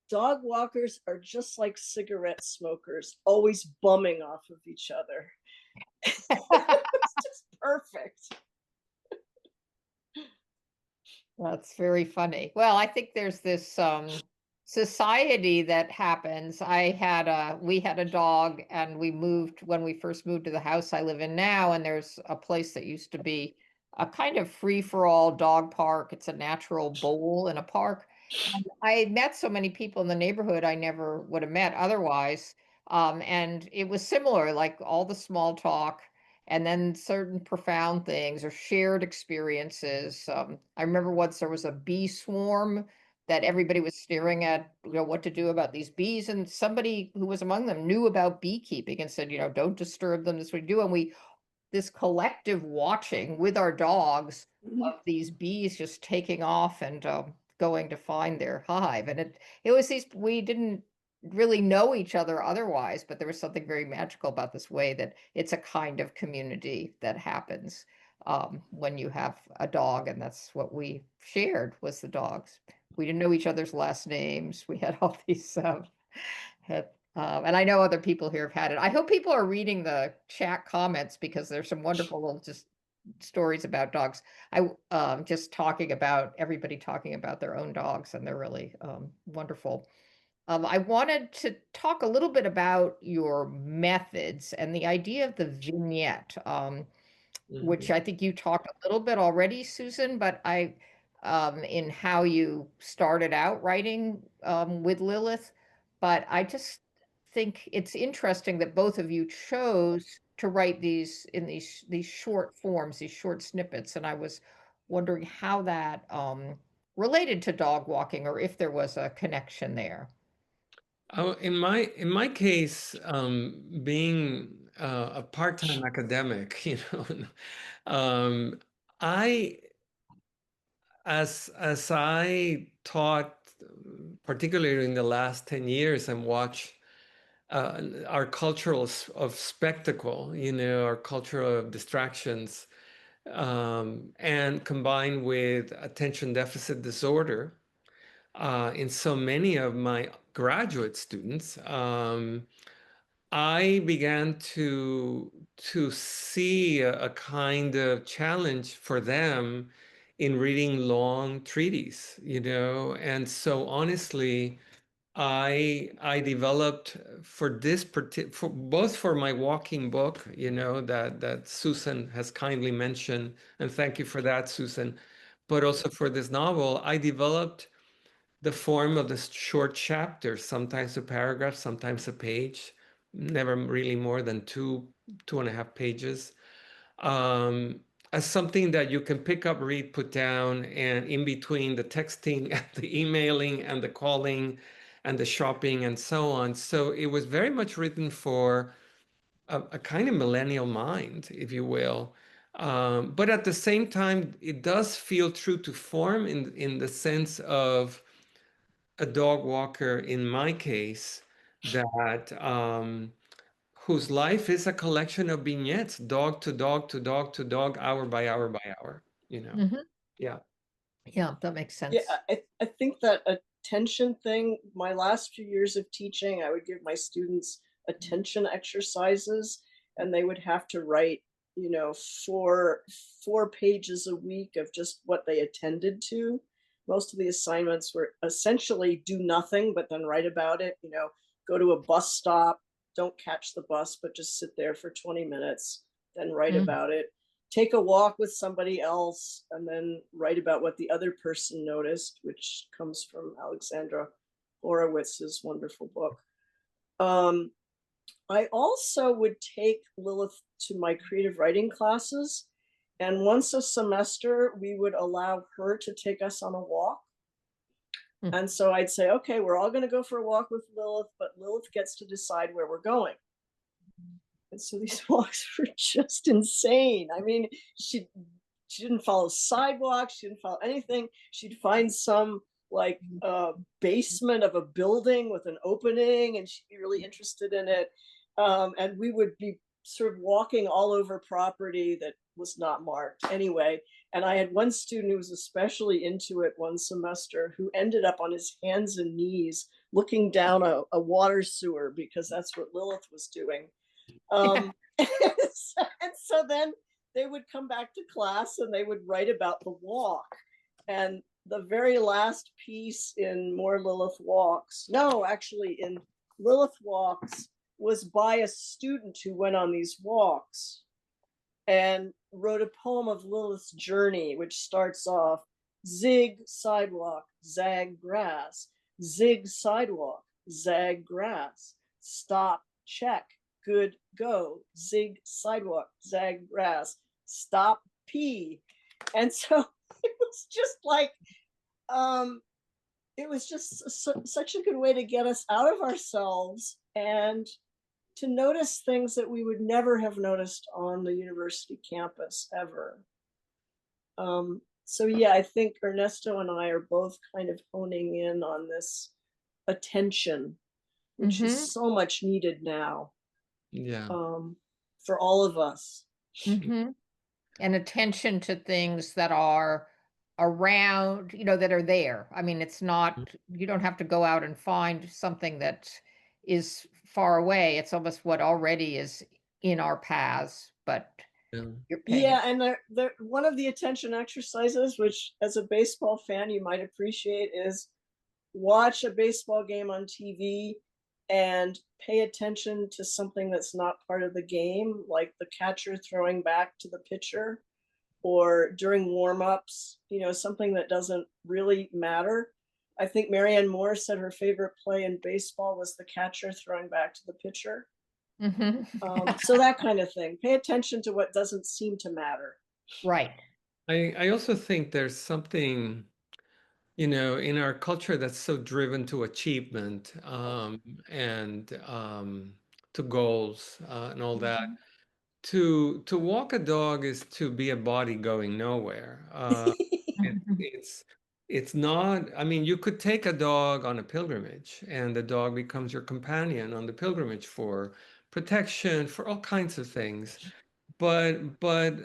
dog walkers are just like cigarette smokers, always bumming off of each other. It's just perfect. That's very funny. Well, I think there's this society that happens. We had a dog, and we moved when we first moved to the house I live in now, and there's a place that used to be a kind of free-for-all dog park. It's a natural bowl in a park. And I met so many people in the neighborhood I never would have met otherwise. And it was similar, like all the small talk and then certain profound things or shared experiences. I remember once there was a bee swarm that everybody was staring at, what to do about these bees, and somebody who was among them knew about beekeeping and said, don't disturb them. This is what we do, and this collective watching with our dogs of these bees just taking off and going to find their hive, and it was we didn't really know each other otherwise, but there was something very magical about this way that it's a kind of community that happens when you have a dog, and that's what we shared was the dogs. We didn't know each other's last names. We had all these, and I know other people here have had it. I hope people are reading the chat comments because there's some wonderful little just stories about dogs. I just everybody talking about their own dogs, and they're really wonderful. I wanted to talk a little bit about your methods and the idea of the vignette, which I think you talked a little bit already, Susan, but in how you started out writing with Lilith. But I just think it's interesting that both of you chose to write these in these short forms, these short snippets, and I was wondering how that related to dog walking, or if there was a connection there. Oh, in my case, being a part-time academic, I as I taught, particularly in the last 10 years, and watch our of spectacle, our culture of distractions, and combined with attention deficit disorder in so many of my graduate students, I began to see a kind of challenge for them in reading long treatises, and so honestly, I developed for this for both for my walking book, that Susan has kindly mentioned, and thank you for that, Susan, but also for this novel, I developed the form of the short chapters, sometimes a paragraph, sometimes a page, never really more than 2.5 pages, as something that you can pick up, read, put down, and in between the texting and the emailing and the calling and the shopping and so on. So it was very much written for a kind of millennial mind, if you will. But at the same time, it does feel true to form in the sense of a dog walker, in my case, that whose life is a collection of vignettes, dog to dog to dog to dog, hour by hour by hour, Yeah. Yeah, that makes sense. Yeah, I think that attention thing, my last few years of teaching, I would give my students attention exercises, and they would have to write, 4 pages a week of just what they attended to. Most of the assignments were essentially do nothing, but then write about it, go to a bus stop, don't catch the bus, but just sit there for 20 minutes, then write about it. Take a walk with somebody else, and then write about what the other person noticed, which comes from Alexandra Horowitz's wonderful book. I also would take Lilith to my creative writing classes, And once a semester, we would allow her to take us on a walk. And so I'd say, okay, we're all going to go for a walk with Lilith, but Lilith gets to decide where we're going. And so these walks were just insane. I mean, she didn't follow sidewalks, she didn't follow anything. She'd find some like basement of a building with an opening, and she'd be really interested in it. And we would be sort of walking all over property that was not marked anyway. And I had one student who was especially into it one semester who ended up on his hands and knees looking down a water sewer because that's what Lilith was doing. And so then they would come back to class and they would write about the walk. And the very last piece in More Lilith Walks, no, actually in Lilith Walks, was by a student who went on these walks and wrote a poem of Lilith's journey, which starts off, zig sidewalk, zag grass, zig sidewalk, zag grass, stop, check, good, go, zig sidewalk, zag grass, stop, pee. And so it was just like, it was just such a good way to get us out of ourselves and to notice things that we would never have noticed on the university campus ever. So yeah, I think Ernesto and I are both kind of honing in on this attention, which is so much needed now. Yeah. For all of us. And attention to things that are around, you know, that are there. I mean, it's not, you don't have to go out and find something that is far away. It's almost what already is in our paths, but you're paying. Yeah, and one of the attention exercises, which as a baseball fan you might appreciate, is watch a baseball game on TV and pay attention to something that's not part of the game, like the catcher throwing back to the pitcher, or during warm-ups, you know, something that doesn't really matter. I think Marianne Moore said her favorite play in baseball was the catcher throwing back to the pitcher. So that kind of thing. Pay attention to what doesn't seem to matter. Right. I also think there's something, you know, in our culture that's so driven to achievement and to goals and all that. To walk a dog is to be a body going nowhere. It's not, I mean, you could take a dog on a pilgrimage and the dog becomes your companion on the pilgrimage for protection, for all kinds of things. But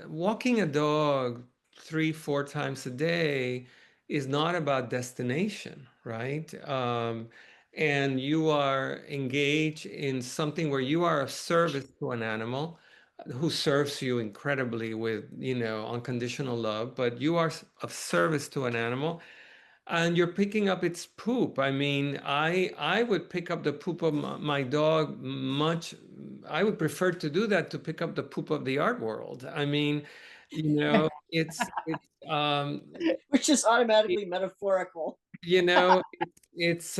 walking a dog 3-4 times a day is not about destination, right? And you are engaged in something where you are of service to an animal who serves you incredibly with, you know, unconditional love, but you are of service to an animal and you're picking up its poop. I mean, I would pick up the poop of my dog much. I would prefer to do that to pick up the poop of the art world. I mean, you know, it's which is automatically metaphorical. You know, it's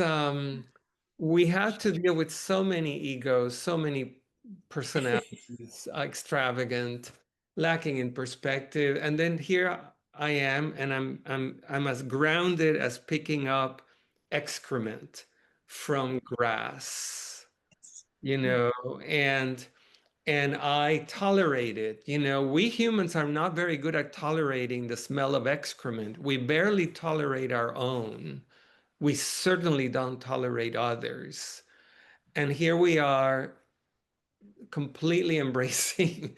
we have to deal with so many egos, so many personalities, extravagant, lacking in perspective, and then here I am, and I'm as grounded as picking up excrement from grass, you know, and I tolerate it. You know, we humans are not very good at tolerating the smell of excrement. We barely tolerate our own. We certainly don't tolerate others. And here we are completely embracing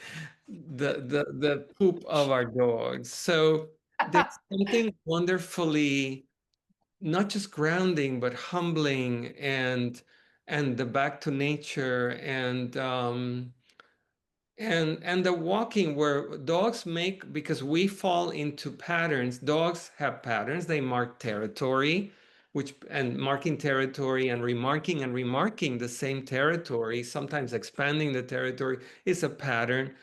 the poop of our dogs. So there's something wonderfully not just grounding, but humbling and the back to nature and the walking where dogs make, because we fall into patterns. Dogs have patterns. They mark territory, and marking territory and remarking the same territory, sometimes expanding the territory, is a pattern.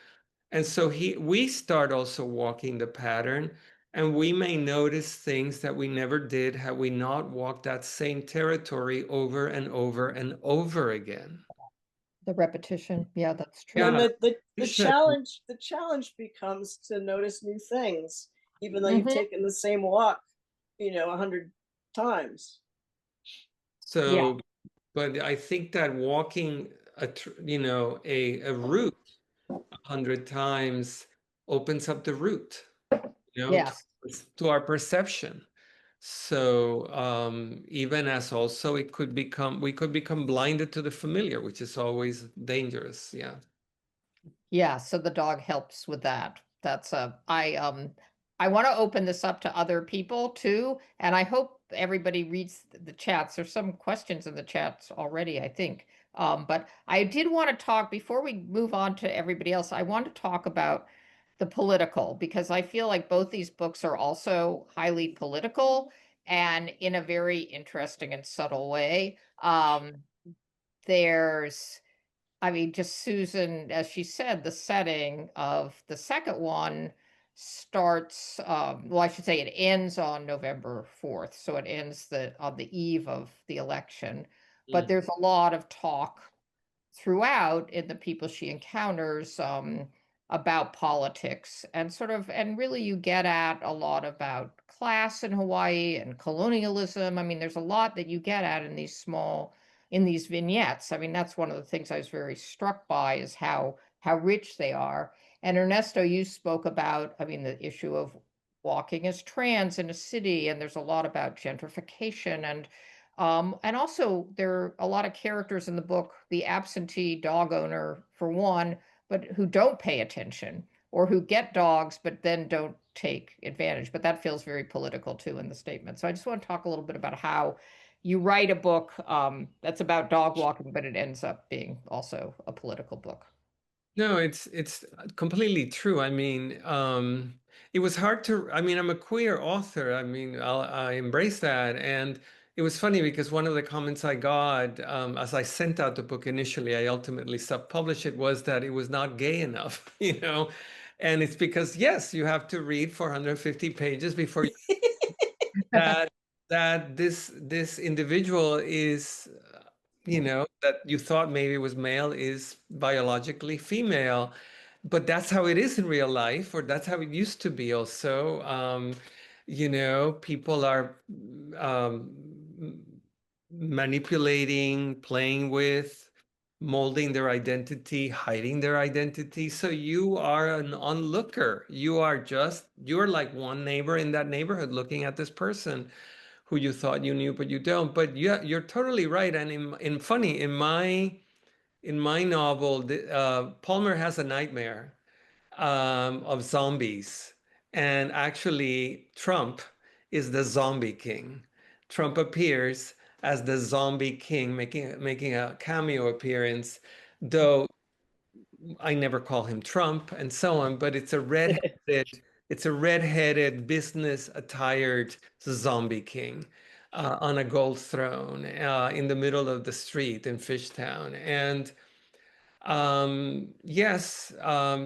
And so we start also walking the pattern, and we may notice things that we never did had we not walked that same territory over and over and over again. The repetition. Yeah, that's true. And Yeah. the challenge becomes to notice new things, even though you've taken the same walk, 100 times. So, but I think that walking a route 100 times opens up the route, Yes. to our perception. So even as also we could become blinded to the familiar, which is always dangerous. Yeah. Yeah, so the dog helps with that. That's I want to open this up to other people too, and I hope everybody reads the chats. There's some questions in the chats already, I think. But I did want to talk before we move on to everybody else. I want to talk about the political because I feel like both these books are also highly political and in a very interesting and subtle way. There's I mean, just Susan, as she said, the setting of the second one starts, well, I should say it ends on November 4th. So it ends on the eve of the election. But there's a lot of talk throughout in the people she encounters about politics and really you get at a lot about class in Hawaii and colonialism. I mean, there's a lot that you get at in these vignettes. I mean, that's one of the things I was very struck by is how rich they are. And Ernesto, you spoke about, I mean, the issue of walking as trans in a city, and there's a lot about gentrification and also there are a lot of characters in the book, the absentee dog owner for one, but who don't pay attention or who get dogs but then don't take advantage. But that feels very political too in the statement. So I just want to talk a little bit about how you write a book that's about dog walking, but it ends up being also a political book. No, it's completely true. I mean, it was hard to. I mean, I'm a queer author. I mean, I embrace that, and it was funny because one of the comments I got as I sent out the book initially, I ultimately self-published it, was that it was not gay enough, and it's because yes, you have to read 450 pages before you that this individual is that you thought maybe was male is biologically female, but that's how it is in real life, or that's how it used to be also. People are manipulating, playing with, molding their identity, hiding their identity. So you are an onlooker. You're like one neighbor in that neighborhood looking at this person who you thought you knew, but you don't. But yeah, you're totally right. And in my novel, Palmer has a nightmare of zombies, and actually, Trump is the zombie king. Trump appears as the zombie king, making a cameo appearance, though I never call him Trump and so on, but it's a redheaded business attired zombie king on a gold throne in the middle of the street in Fishtown. And yes,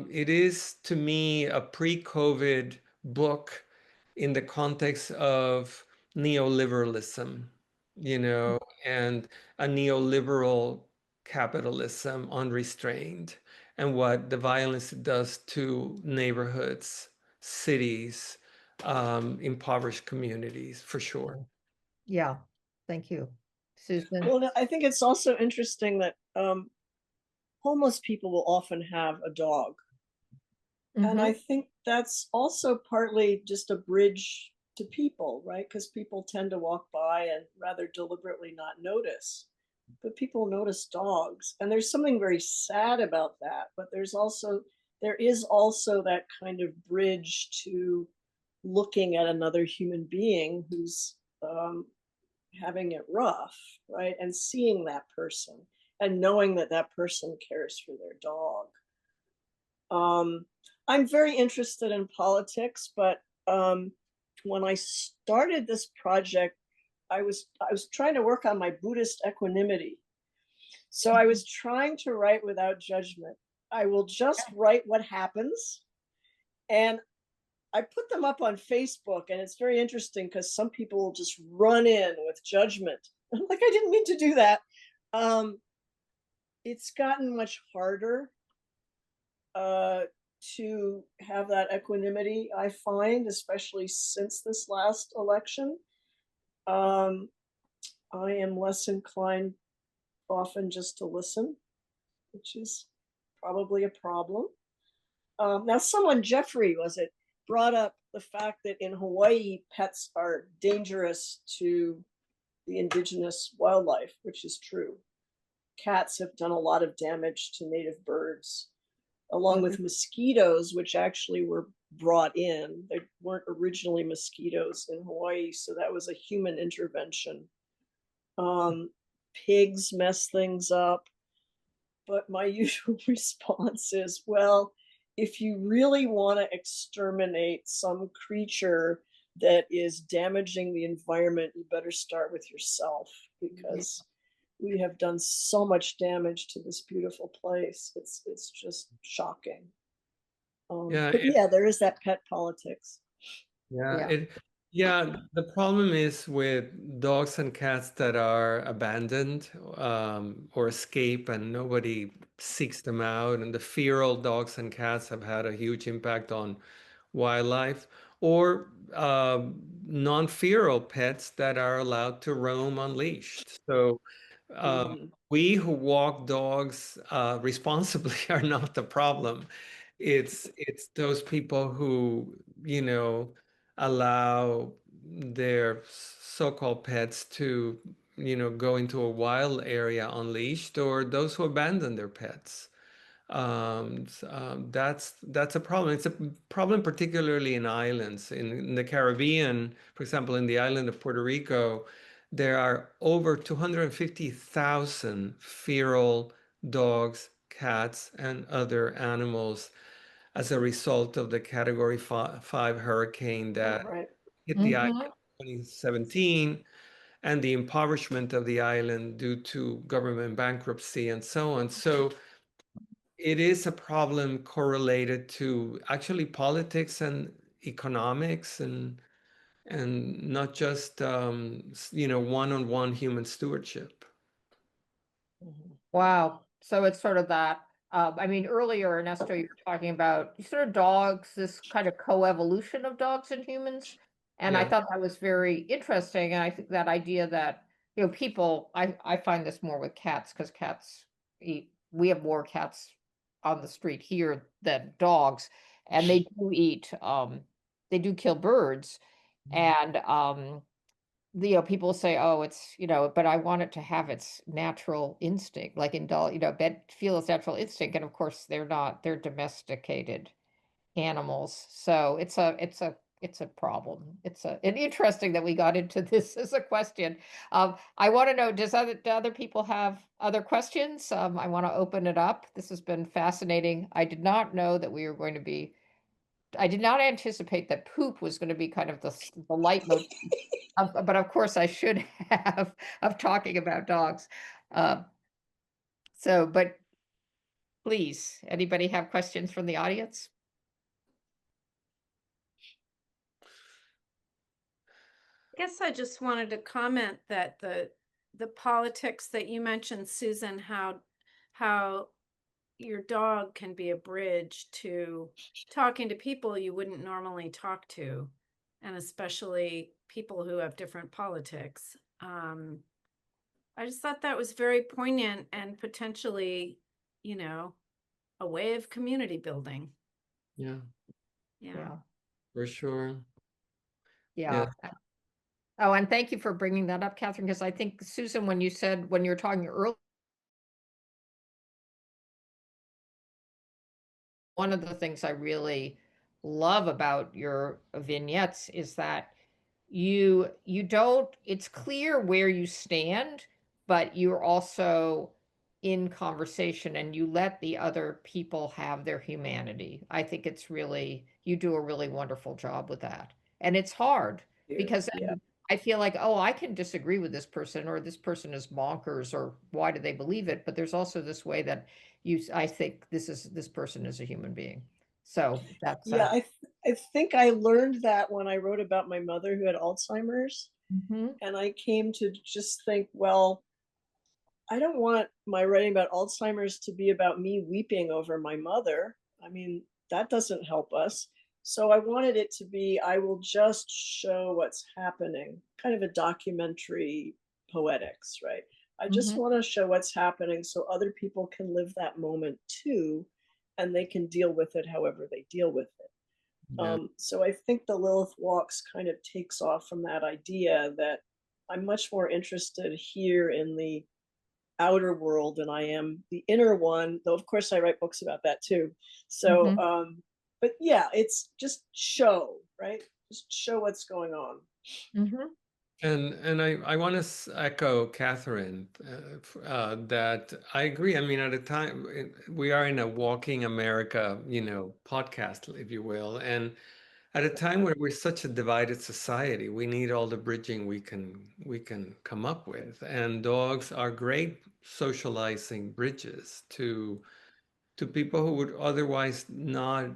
it is to me a pre-COVID book in the context of neoliberalism, and a neoliberal capitalism unrestrained, and what the violence does to neighborhoods, cities, impoverished communities, for sure. Yeah, thank you. Susan? Well, I think it's also interesting that homeless people will often have a dog. And I think that's also partly just a bridge to people, right? Because people tend to walk by and rather deliberately not notice. But people notice dogs. And there's something very sad about that. But there is also that kind of bridge to looking at another human being who's having it rough, right? And seeing that person and knowing that that person cares for their dog. I'm very interested in politics, but when I started this project, I was trying to work on my Buddhist equanimity. So I was trying to write without judgment. I will just write what happens. And I put them up on Facebook, and it's very interesting because some people will just run in with judgment. I'm like, I didn't mean to do that. it's gotten much harder to have that equanimity, I find, especially since this last election. I am less inclined often just to listen, which is probably a problem. Now, someone, Jeffrey, was it, brought up the fact that in Hawaii, pets are dangerous to the indigenous wildlife, which is true. Cats have done a lot of damage to native birds, along with mosquitoes, which actually were brought in. They weren't originally mosquitoes in Hawaii, so that was a human intervention. Pigs mess things up. But my usual response is, well, if you really want to exterminate some creature that is damaging the environment, you better start with yourself, because we have done so much damage to this beautiful place. It's just shocking. But yeah, there is that pet politics. Yeah, the problem is with dogs and cats that are abandoned or escape and nobody seeks them out, and the feral dogs and cats have had a huge impact on wildlife, or non-feral pets that are allowed to roam unleashed. So we who walk dogs responsibly are not the problem. It's those people who, allow their so-called pets to, go into a wild area unleashed, or those who abandon their pets. That's a problem. It's a problem particularly in islands. In the Caribbean, for example, in the island of Puerto Rico, there are over 250,000 feral dogs, cats, and other animals as a result of the Category 5 hurricane that hit the island in 2017, and the impoverishment of the island due to government bankruptcy and so on. So it is a problem correlated to actually politics and economics, and not just one-on-one human stewardship. Wow. So it's sort of that. I mean, earlier, Ernesto, you were talking about sort of dogs, this kind of coevolution of dogs and humans. And I thought that was very interesting. And I think that idea that, people, I find this more with cats, because cats eat, we have more cats on the street here than dogs. And they do eat, they do kill birds. And people say, oh, it's, but I want it to have its natural instinct, like feel its natural instinct. And of course they're not, they're domesticated animals. So it's a problem. And interesting that we got into this as a question. I want to know, do other people have other questions? I want to open it up. This has been fascinating. I did not know that I did not anticipate that poop was going to be kind of the leitmotif. But of course I should have, of talking about dogs. But please, anybody have questions from the audience? I guess I just wanted to comment that the politics that you mentioned, Susan, how your dog can be a bridge to talking to people you wouldn't normally talk to, and especially people who have different politics. I just thought that was very poignant and potentially, a way of community building. Yeah, For sure. Yeah. Oh, and thank you for bringing that up, Catherine, because I think, Susan, when you were talking earlier, one of the things I really love about your vignettes is that you don't, it's clear where you stand, but you're also in conversation and you let the other people have their humanity. I think you do a really wonderful job with that. And it's hard because I feel like, oh, I can disagree with this person, or this person is bonkers, or why do they believe it? But there's also this way that I think this person is a human being. So that's I think I learned that when I wrote about my mother who had Alzheimer's, and I came to just think, well, I don't want my writing about Alzheimer's to be about me weeping over my mother. I mean, that doesn't help us. So I wanted it to be, I will just show what's happening, kind of a documentary poetics, right? I just Mhm. want to show what's happening so other people can live that moment too, and they can deal with it however they deal with it. Yeah. So I think the Lilith Walks kind of takes off from that idea that I'm much more interested here in the outer world than I am the inner one, though of course I write books about that too. So Mhm. but yeah, it's just show, right? Just show what's going on. Mhm. And I want to echo Catherine that I agree. I mean, at a time we are in a Walking America, podcast, if you will, and at a time where we're such a divided society, we need all the bridging we can come up with, and dogs are great socializing bridges to people who would otherwise not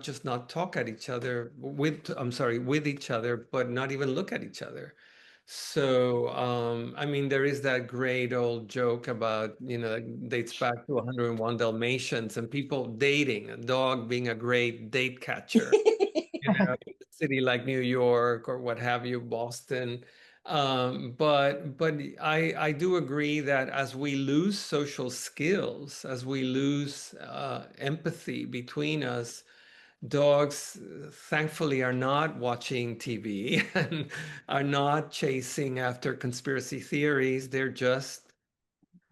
just not talk at each other with each other, but not even look at each other. So, I mean, there is that great old joke about, that dates back to 101 Dalmatians and people dating, a dog being a great date catcher, in a city like New York or what have you, Boston. But I do agree that as we lose social skills, as we lose empathy between us, dogs thankfully are not watching TV and are not chasing after conspiracy theories. They're just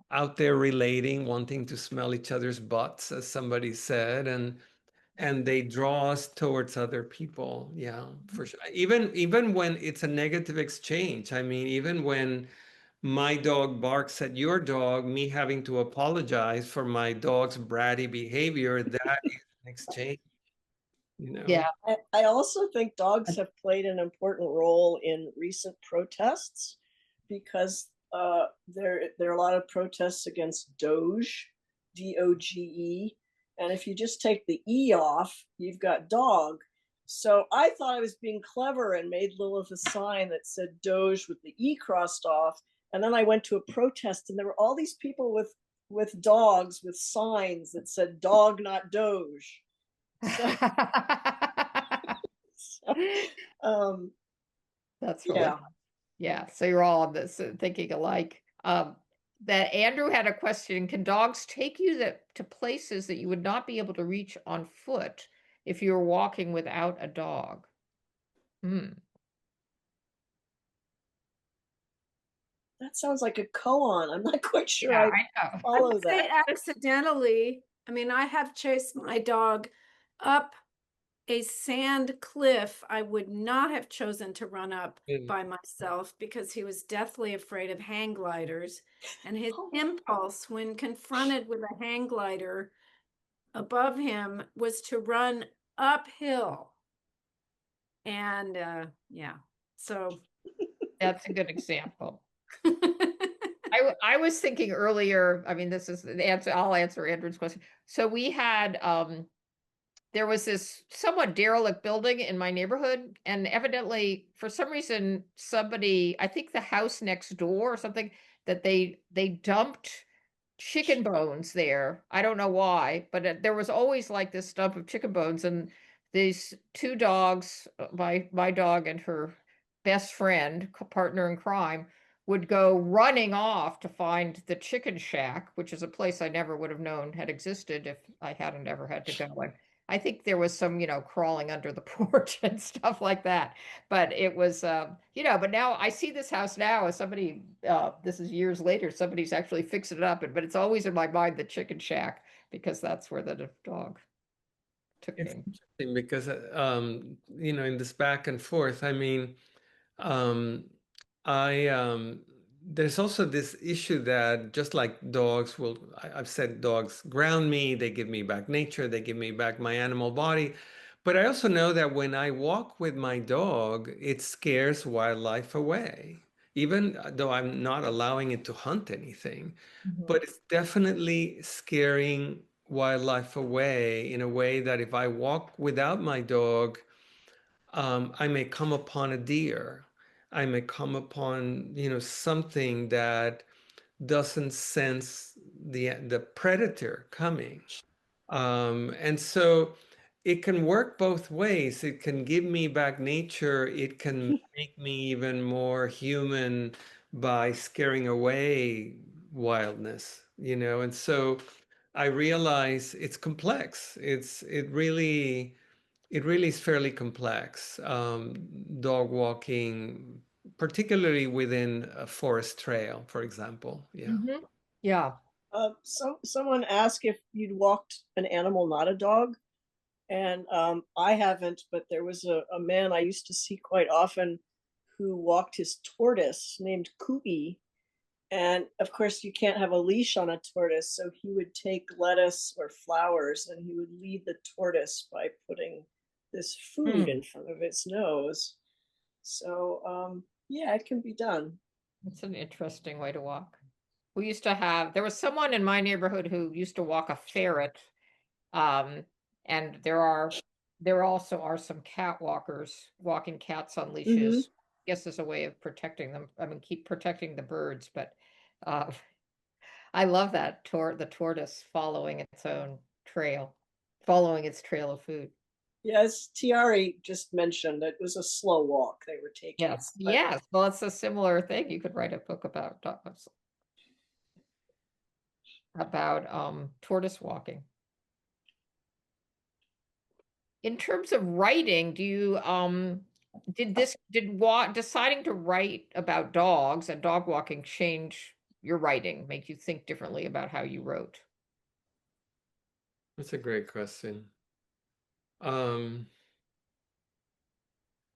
out there relating, wanting to smell each other's butts, as somebody said, and they draw us towards other people. Yeah, for sure. Even when it's a negative exchange. I mean, even when my dog barks at your dog, me having to apologize for my dog's bratty behavior, that is an exchange, you know. Yeah. I also think dogs have played an important role in recent protests because there are a lot of protests against Doge, Doge, and if you just take the E off, you've got dog. So I thought I was being clever and made Lilith a sign that said Doge with the E crossed off, and then I went to a protest, and there were all these people with dogs with signs that said "Dog, not Doge." So, so That's really yeah. fun. Yeah, so you're all on this thinking alike. That Andrew had a question: can dogs take you to places that you would not be able to reach on foot if you were walking without a dog? Hmm. That sounds like a koan. I'm not quite sure Yeah, I I know. I follow would say that. accidentally. I mean, I have chased my dog up a sand cliff I would not have chosen to run up Mm. by myself because he was deathly afraid of hang gliders. And his Oh, impulse when confronted with a hang glider above him was to run uphill. And yeah, so That's a good example. I was thinking earlier, I mean, this is the answer, I'll answer Andrew's question. So we had there was this somewhat derelict building in my neighborhood, and evidently for some reason somebody, I think the house next door or something, that they dumped chicken bones there. I don't know why, but there was always like this dump of chicken bones, and these two dogs, my dog and her best friend, partner in crime, would go running off to find the chicken shack, which is a place I never would have known had existed if I hadn't ever had to go. And I think there was some, crawling under the porch and stuff like that. But it was, but now I see this house now as somebody, this is years later, somebody's actually fixed it up. But it's always in my mind, the chicken shack, because that's where the dog took It's me. interesting because, in this back and forth, I mean, um, there's also this issue that just like dogs I've said dogs ground me, they give me back nature, they give me back my animal body. But I also know that when I walk with my dog, it scares wildlife away, even though I'm not allowing it to hunt anything. But it's definitely scaring wildlife away in a way that if I walk without my dog, I may come upon a deer. I may come upon, something that doesn't sense the predator coming. And so it can work both ways. It can give me back nature. It can make me even more human by scaring away wildness, you know. And so I realize it's complex. It really is fairly complex. Dog walking, particularly within a forest trail, for example. Yeah. Mhm. Yeah. Someone asked if you'd walked an animal, not a dog. And I haven't, but there was a man I used to see quite often who walked his tortoise named Kubi. And of course, you can't have a leash on a tortoise. So he would take lettuce or flowers and he would lead the tortoise by putting this food in front of its nose. So, yeah, it can be done. It's an interesting way to walk. We used to have, there was someone in my neighborhood who used to walk a ferret. And there also are some cat walkers walking cats on leashes. I guess as a way of protecting them. I mean, keep protecting the birds, but I love that the tortoise following its own trail, following its trail of food. Yes, Tiari just mentioned it was a slow walk they were taking. Yes, yes. Well, it's a similar thing. You could write a book about tortoise walking. In terms of writing, do you deciding to write about dogs and dog walking change your writing, make you think differently about how you wrote? That's a great question. In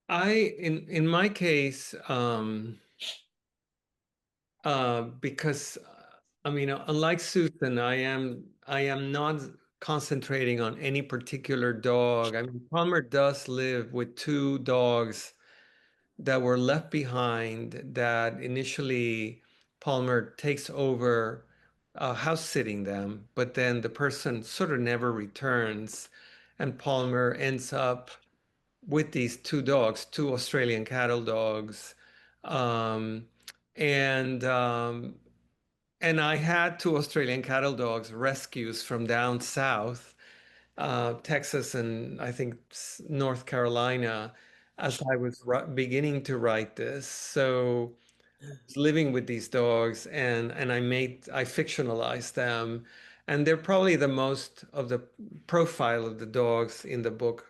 my case, because I mean, unlike Susan, I am not concentrating on any particular dog. I mean, Palmer does live with two dogs that were left behind that initially Palmer takes over house sitting them, but then the person sort of never returns, and Palmer ends up with these two dogs, two Australian cattle dogs. Um, and I had two Australian cattle dogs rescues from down south, Texas, and I think North Carolina, as I was beginning to write this. So I was living with these dogs, and I fictionalized them, and they're probably the most of the profile of the dogs in the book,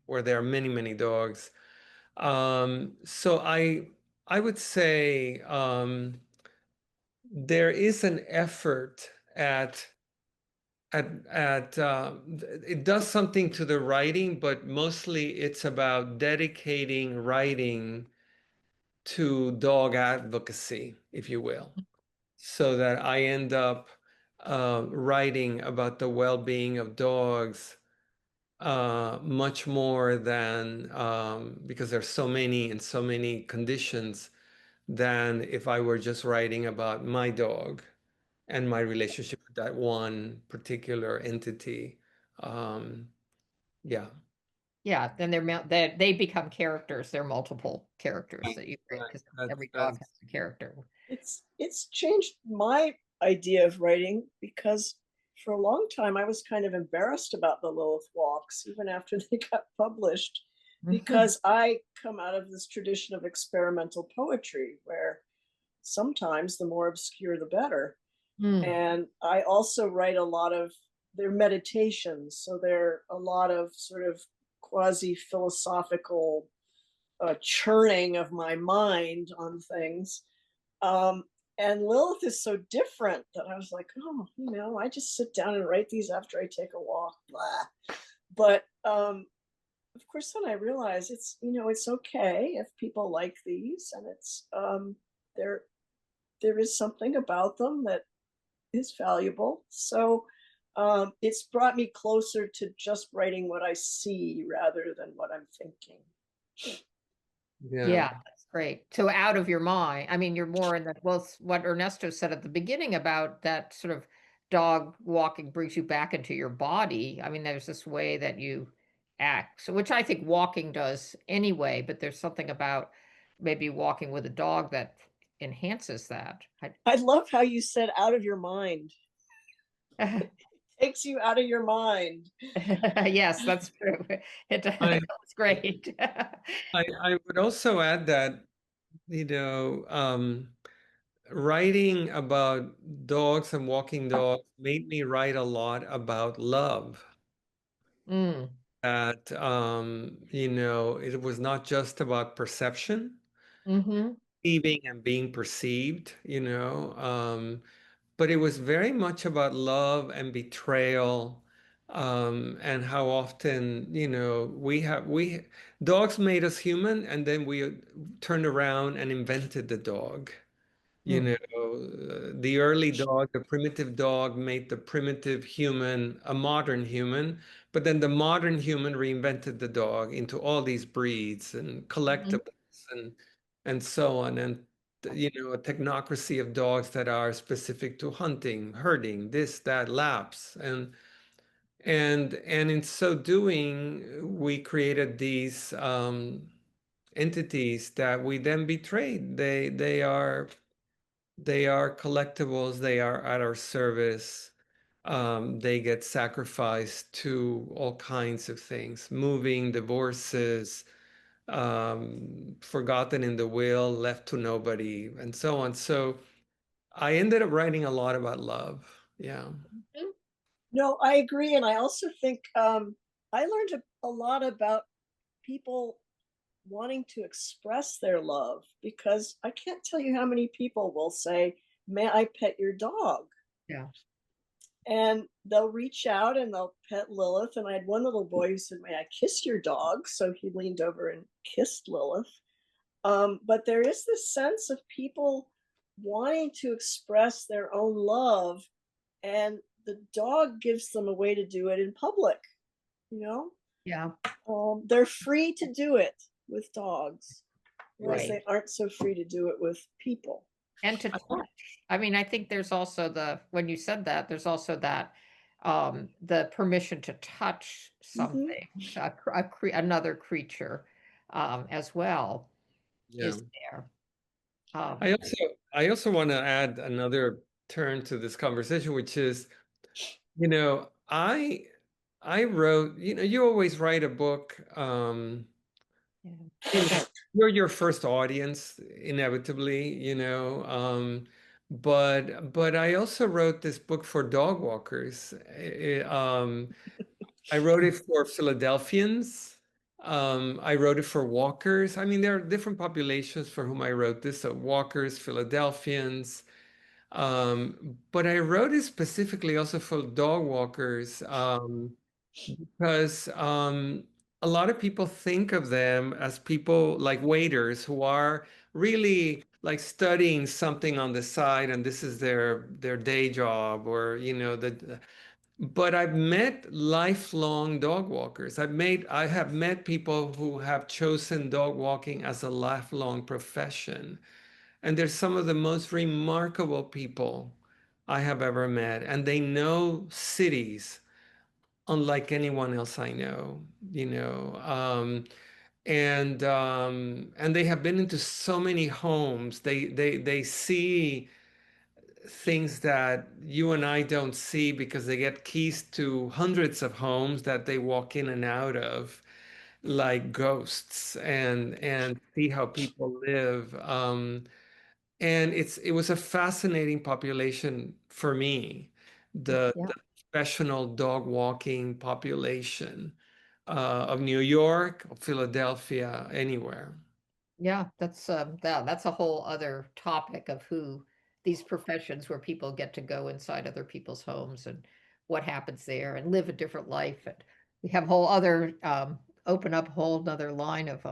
where there are many, many dogs. So I would say there is an effort at it does something to the writing, but mostly it's about dedicating writing to dog advocacy, if you will, so that I end up writing about the well-being of dogs much more than because there's so many and so many conditions than if I were just writing about my dog and my relationship with that one particular entity. Yeah. Yeah, then they become characters. They're multiple characters that you create because every dog has a character. It's changed my idea of writing because for a long time I was kind of embarrassed about the Lilith Walks, even after they got published, because I come out of this tradition of experimental poetry where sometimes the more obscure the better. And I also write a lot of their meditations, so they're a lot of sort of quasi-philosophical churning of my mind on things. And Lilith is so different that I was like, oh, I just sit down and write these after I take a walk, blah. But of course, then I realized it's okay if people like these, and it's there is something about them that is valuable. So it's brought me closer to just writing what I see rather than what I'm thinking. Yeah, that's great. So out of your mind, I mean, you're more in the, well, what Ernesto said at the beginning about that sort of dog walking brings you back into your body. I mean, there's this way that you act, so which I think walking does anyway, but there's something about maybe walking with a dog that enhances that. I love how you said out of your mind. Takes you out of your mind. Yes, that's true. That was great. I would also add that, writing about dogs and walking dogs made me write a lot about love. Mm, That, it was not just about perception, mm-hmm. perceiving and being perceived, but it was very much about love and betrayal, and how often, dogs made us human, and then we turned around and invented the dog. The early dog, the primitive dog, made the primitive human a modern human, but then the modern human reinvented the dog into all these breeds and collectibles and so on, and a technocracy of dogs that are specific to hunting, herding, this, that, laps, and in so doing, we created these entities that we then betrayed. They are collectibles, they are at our service. They get sacrificed to all kinds of things, moving, divorces, forgotten in the will, left to nobody, and so on. So I ended up writing a lot about love. Yeah. No, I agree. And I also think I learned a lot about people wanting to express their love, because I can't tell you how many people will say, "May I pet your dog?" Yeah. And they'll reach out and they'll pet Lilith. And I had one little boy who said, "May I kiss your dog?" So he leaned over and kissed Lilith. But there is this sense of people wanting to express their own love, and the dog gives them a way to do it in public. Yeah. They're free to do it with dogs, whereas Right. they aren't so free to do it with people. And to touch. I mean, I think there's also when you said that, there's also that the permission to touch something, another creature, as well, is there. I also want to add another turn to this conversation, which is, I wrote, you always write a book. You're your first audience, inevitably, but I also wrote this book for dog walkers. I wrote it for Philadelphians. I wrote it for walkers. I mean, there are different populations for whom I wrote this. So walkers, Philadelphians. But I wrote it specifically also for dog walkers, because a lot of people think of them as people like waiters who are really like studying something on the side, and this is their day job, or but I've met lifelong dog walkers. I have met people who have chosen dog walking as a lifelong profession. And they're some of the most remarkable people I have ever met. And they know cities unlike anyone else I know, and they have been into so many homes. They see things that you and I don't see because they get keys to hundreds of homes that they walk in and out of like ghosts, and see how people live. And it was a fascinating population for me, the professional dog walking population of New York, Philadelphia, anywhere. Yeah, that's a whole other topic of who these professions where people get to go inside other people's homes and what happens there and live a different life. And we have a whole other open up a whole other line of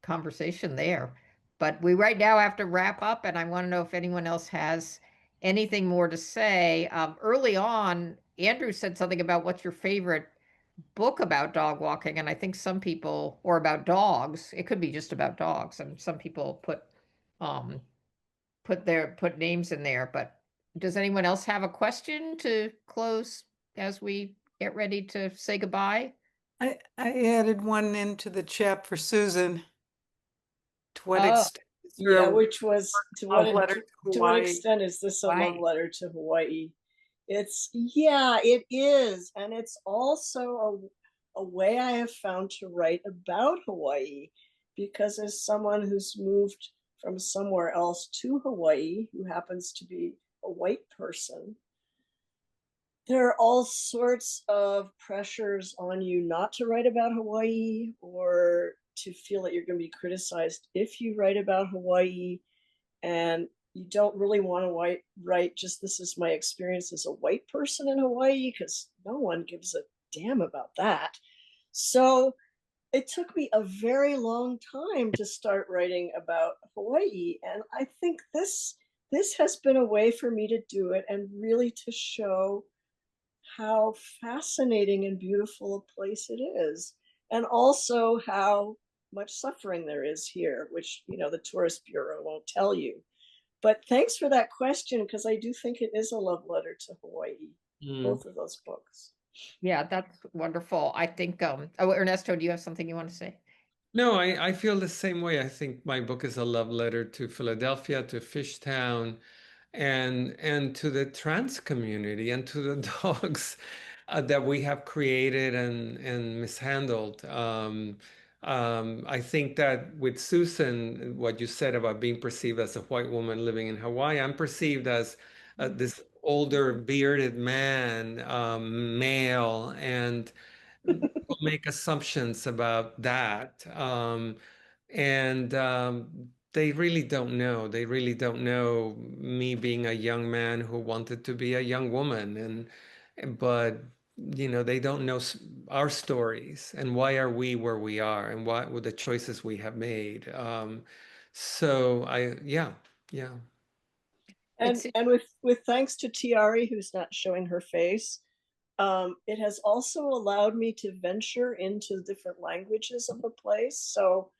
conversation there. But we right now have to wrap up, and I want to know if anyone else has anything more to say. Early on, Andrew said something about what's your favorite book about dog walking, and I think some people, or about dogs, it could be just about dogs, and some people um put names in there. But does anyone else have a question to close as we get ready to say goodbye? I added one into the chat for Susan. To what Oh. extent is Yeah, which was to love what letter to to what Hawaii. extent is this a love Right. letter to Hawaii? Yeah, it is, and it's also a way I have found to write about Hawaii, because as someone who's moved from somewhere else to Hawaii, who happens to be a white person, there are all sorts of pressures on you not to write about Hawaii, or to feel that you're going to be criticized if you write about Hawaii. And you don't really want to write just this is my experience as a white person in Hawaii, because no one gives a damn about that. So it took me a very long time to start writing about Hawaii. And I think this has been a way for me to do it, and really to show how fascinating and beautiful a place it is, and also how much suffering there is here, which, you know, the Tourist Bureau won't tell you. But thanks for that question, because I do think it is a love letter to Hawaii, both of those books. Yeah, that's wonderful. I think, oh, Ernesto, do you have something you want to say? No, I feel the same way. I think my book is a love letter to Philadelphia, to Fishtown, and to the trans community, and to the dogs that we have created and mishandled. I think that with Susan, what you said about being perceived as a white woman living in Hawaii, I'm perceived as this older bearded man, male, and people make assumptions about that. They really don't know. They really don't know me being a young man who wanted to be a young woman. But, you know, they don't know our stories and why are we where we are and what were the choices we have made. Yeah. And with thanks to Tiari, who's not showing her face, it has also allowed me to venture into different languages of the place. So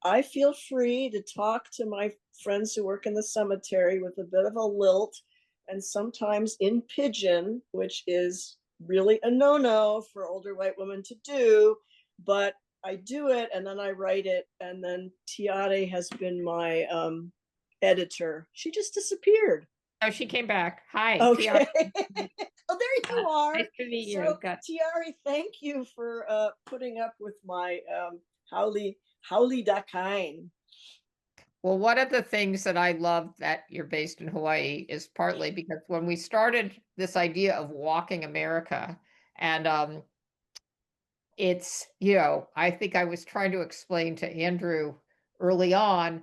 I feel free to talk to my friends who work in the cemetery with a bit of a lilt, and sometimes in pidgin, which is really a no-no for older white women to do, but I do it and then I write it. And then Tiare has been my editor. She just disappeared. Oh, she came back. Hi, Okay. Tiara. Oh, there you are. Nice to meet you. So, Tiari, thank you for putting up with my Howley Dakain. Well, one of the things that I love that you're based in Hawaii is partly because when we started this idea of walking America, and it's, you know, I think I was trying to explain to Andrew early on,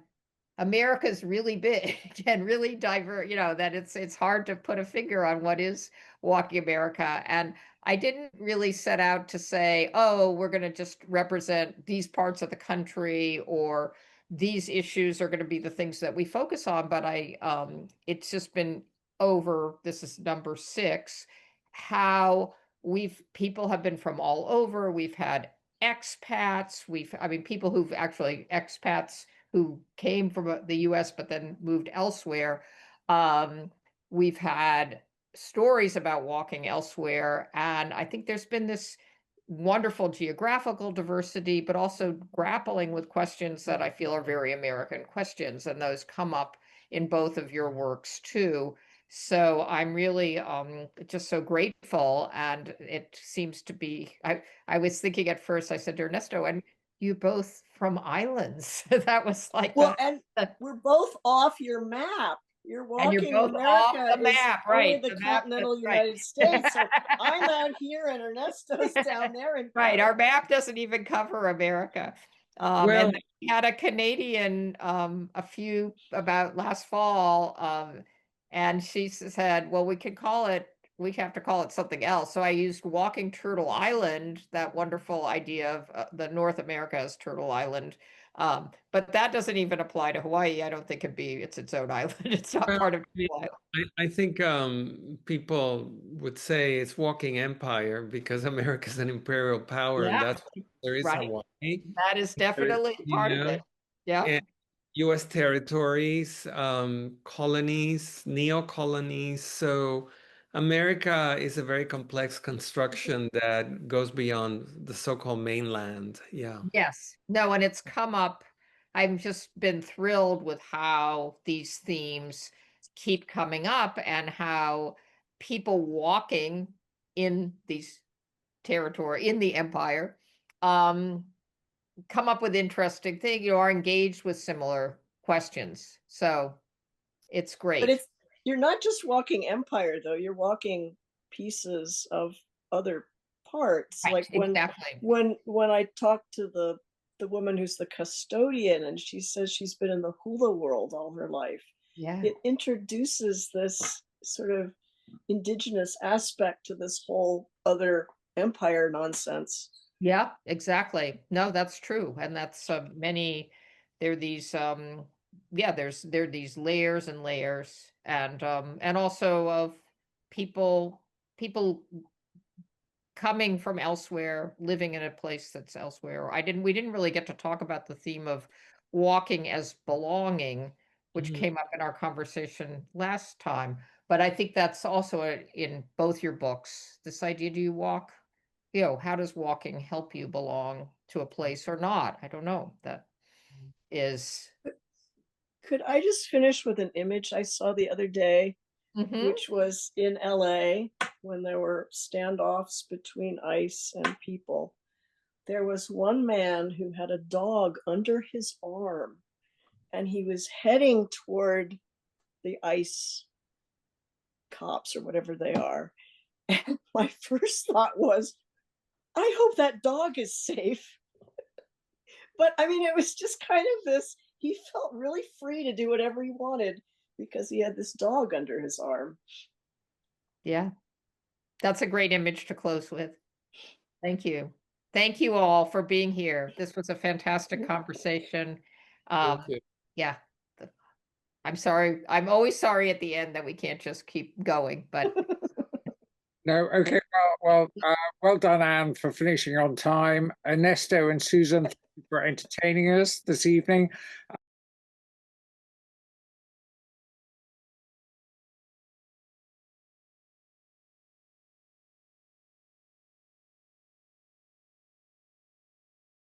America's really big and really diverse, you know, that it's hard to put a finger on what is walking America. And I didn't really set out to say, oh, we're going to just represent these parts of the country, or these issues are going to be the things that we focus on. But it's just been over, this is number 6, how people have been from all over. We've had expats, people who've actually expats who came from the US but then moved elsewhere. We've had stories about walking elsewhere. And I think there's been this wonderful geographical diversity, but also grappling with questions that I feel are very American questions. And those come up in both of your works too. So I'm really just so grateful. And it seems to be, I was thinking at first, I said to Ernesto, and you both from islands. That was like, well, and we're both off your map. You're walking both America off the map, right? only the The map, continental that's right. United States. So I'm out here and Ernesto's down there. In Right, our map doesn't even cover America. Well, And we had a Canadian about last fall, and she said, well, we have to call it something else. So I used Walking Turtle Island, that wonderful idea of the North America as Turtle Island. But that doesn't even apply to Hawaii. I don't think it's its own island. It's not part of Hawaii. I think people would say it's walking empire because America's an imperial power, and that's why there is right. Hawaii. That is definitely part of it. Yeah. And U.S. territories, colonies, neo-colonies. So America is a very complex construction that goes beyond the so-called mainland. Yeah. Yes. No, and it's come up I've just been thrilled with how these themes keep coming up and how people walking in these territory, in the empire, come up with interesting things, are engaged with similar questions. So it's But great. you're not just walking empire though, you're walking pieces of other parts. Right, Like exactly. when I talked to the woman who's the custodian and she says she's been in the hula world all her life, Yeah. it introduces this sort of indigenous aspect to this whole other empire nonsense. Yeah, exactly. No, that's true. And that's there are these yeah, there are these layers and layers, and also of people coming from elsewhere, living in a place that's elsewhere. We didn't really get to talk about the theme of walking as belonging, which Mhm. came up in our conversation last time. But I think that's also in both your books. This idea, do you walk? How does walking help you belong to a place or not? I don't know. That is. Could I just finish with an image I saw the other day, Mhm. which was in LA when there were standoffs between ICE and people. There was one man who had a dog under his arm and he was heading toward the ICE cops or whatever they are. And my first thought was, I hope that dog is safe. But I mean, it was just kind of this, he felt really free to do whatever he wanted because he had this dog under his arm. Yeah. That's a great image to close with. Thank you. Thank you all for being here. This was a fantastic conversation. Thank you. Yeah. I'm sorry. I'm always sorry at the end that we can't just keep going, but No, okay, well done, Anne, for finishing on time. Ernesto and Susan, thank you for entertaining us this evening.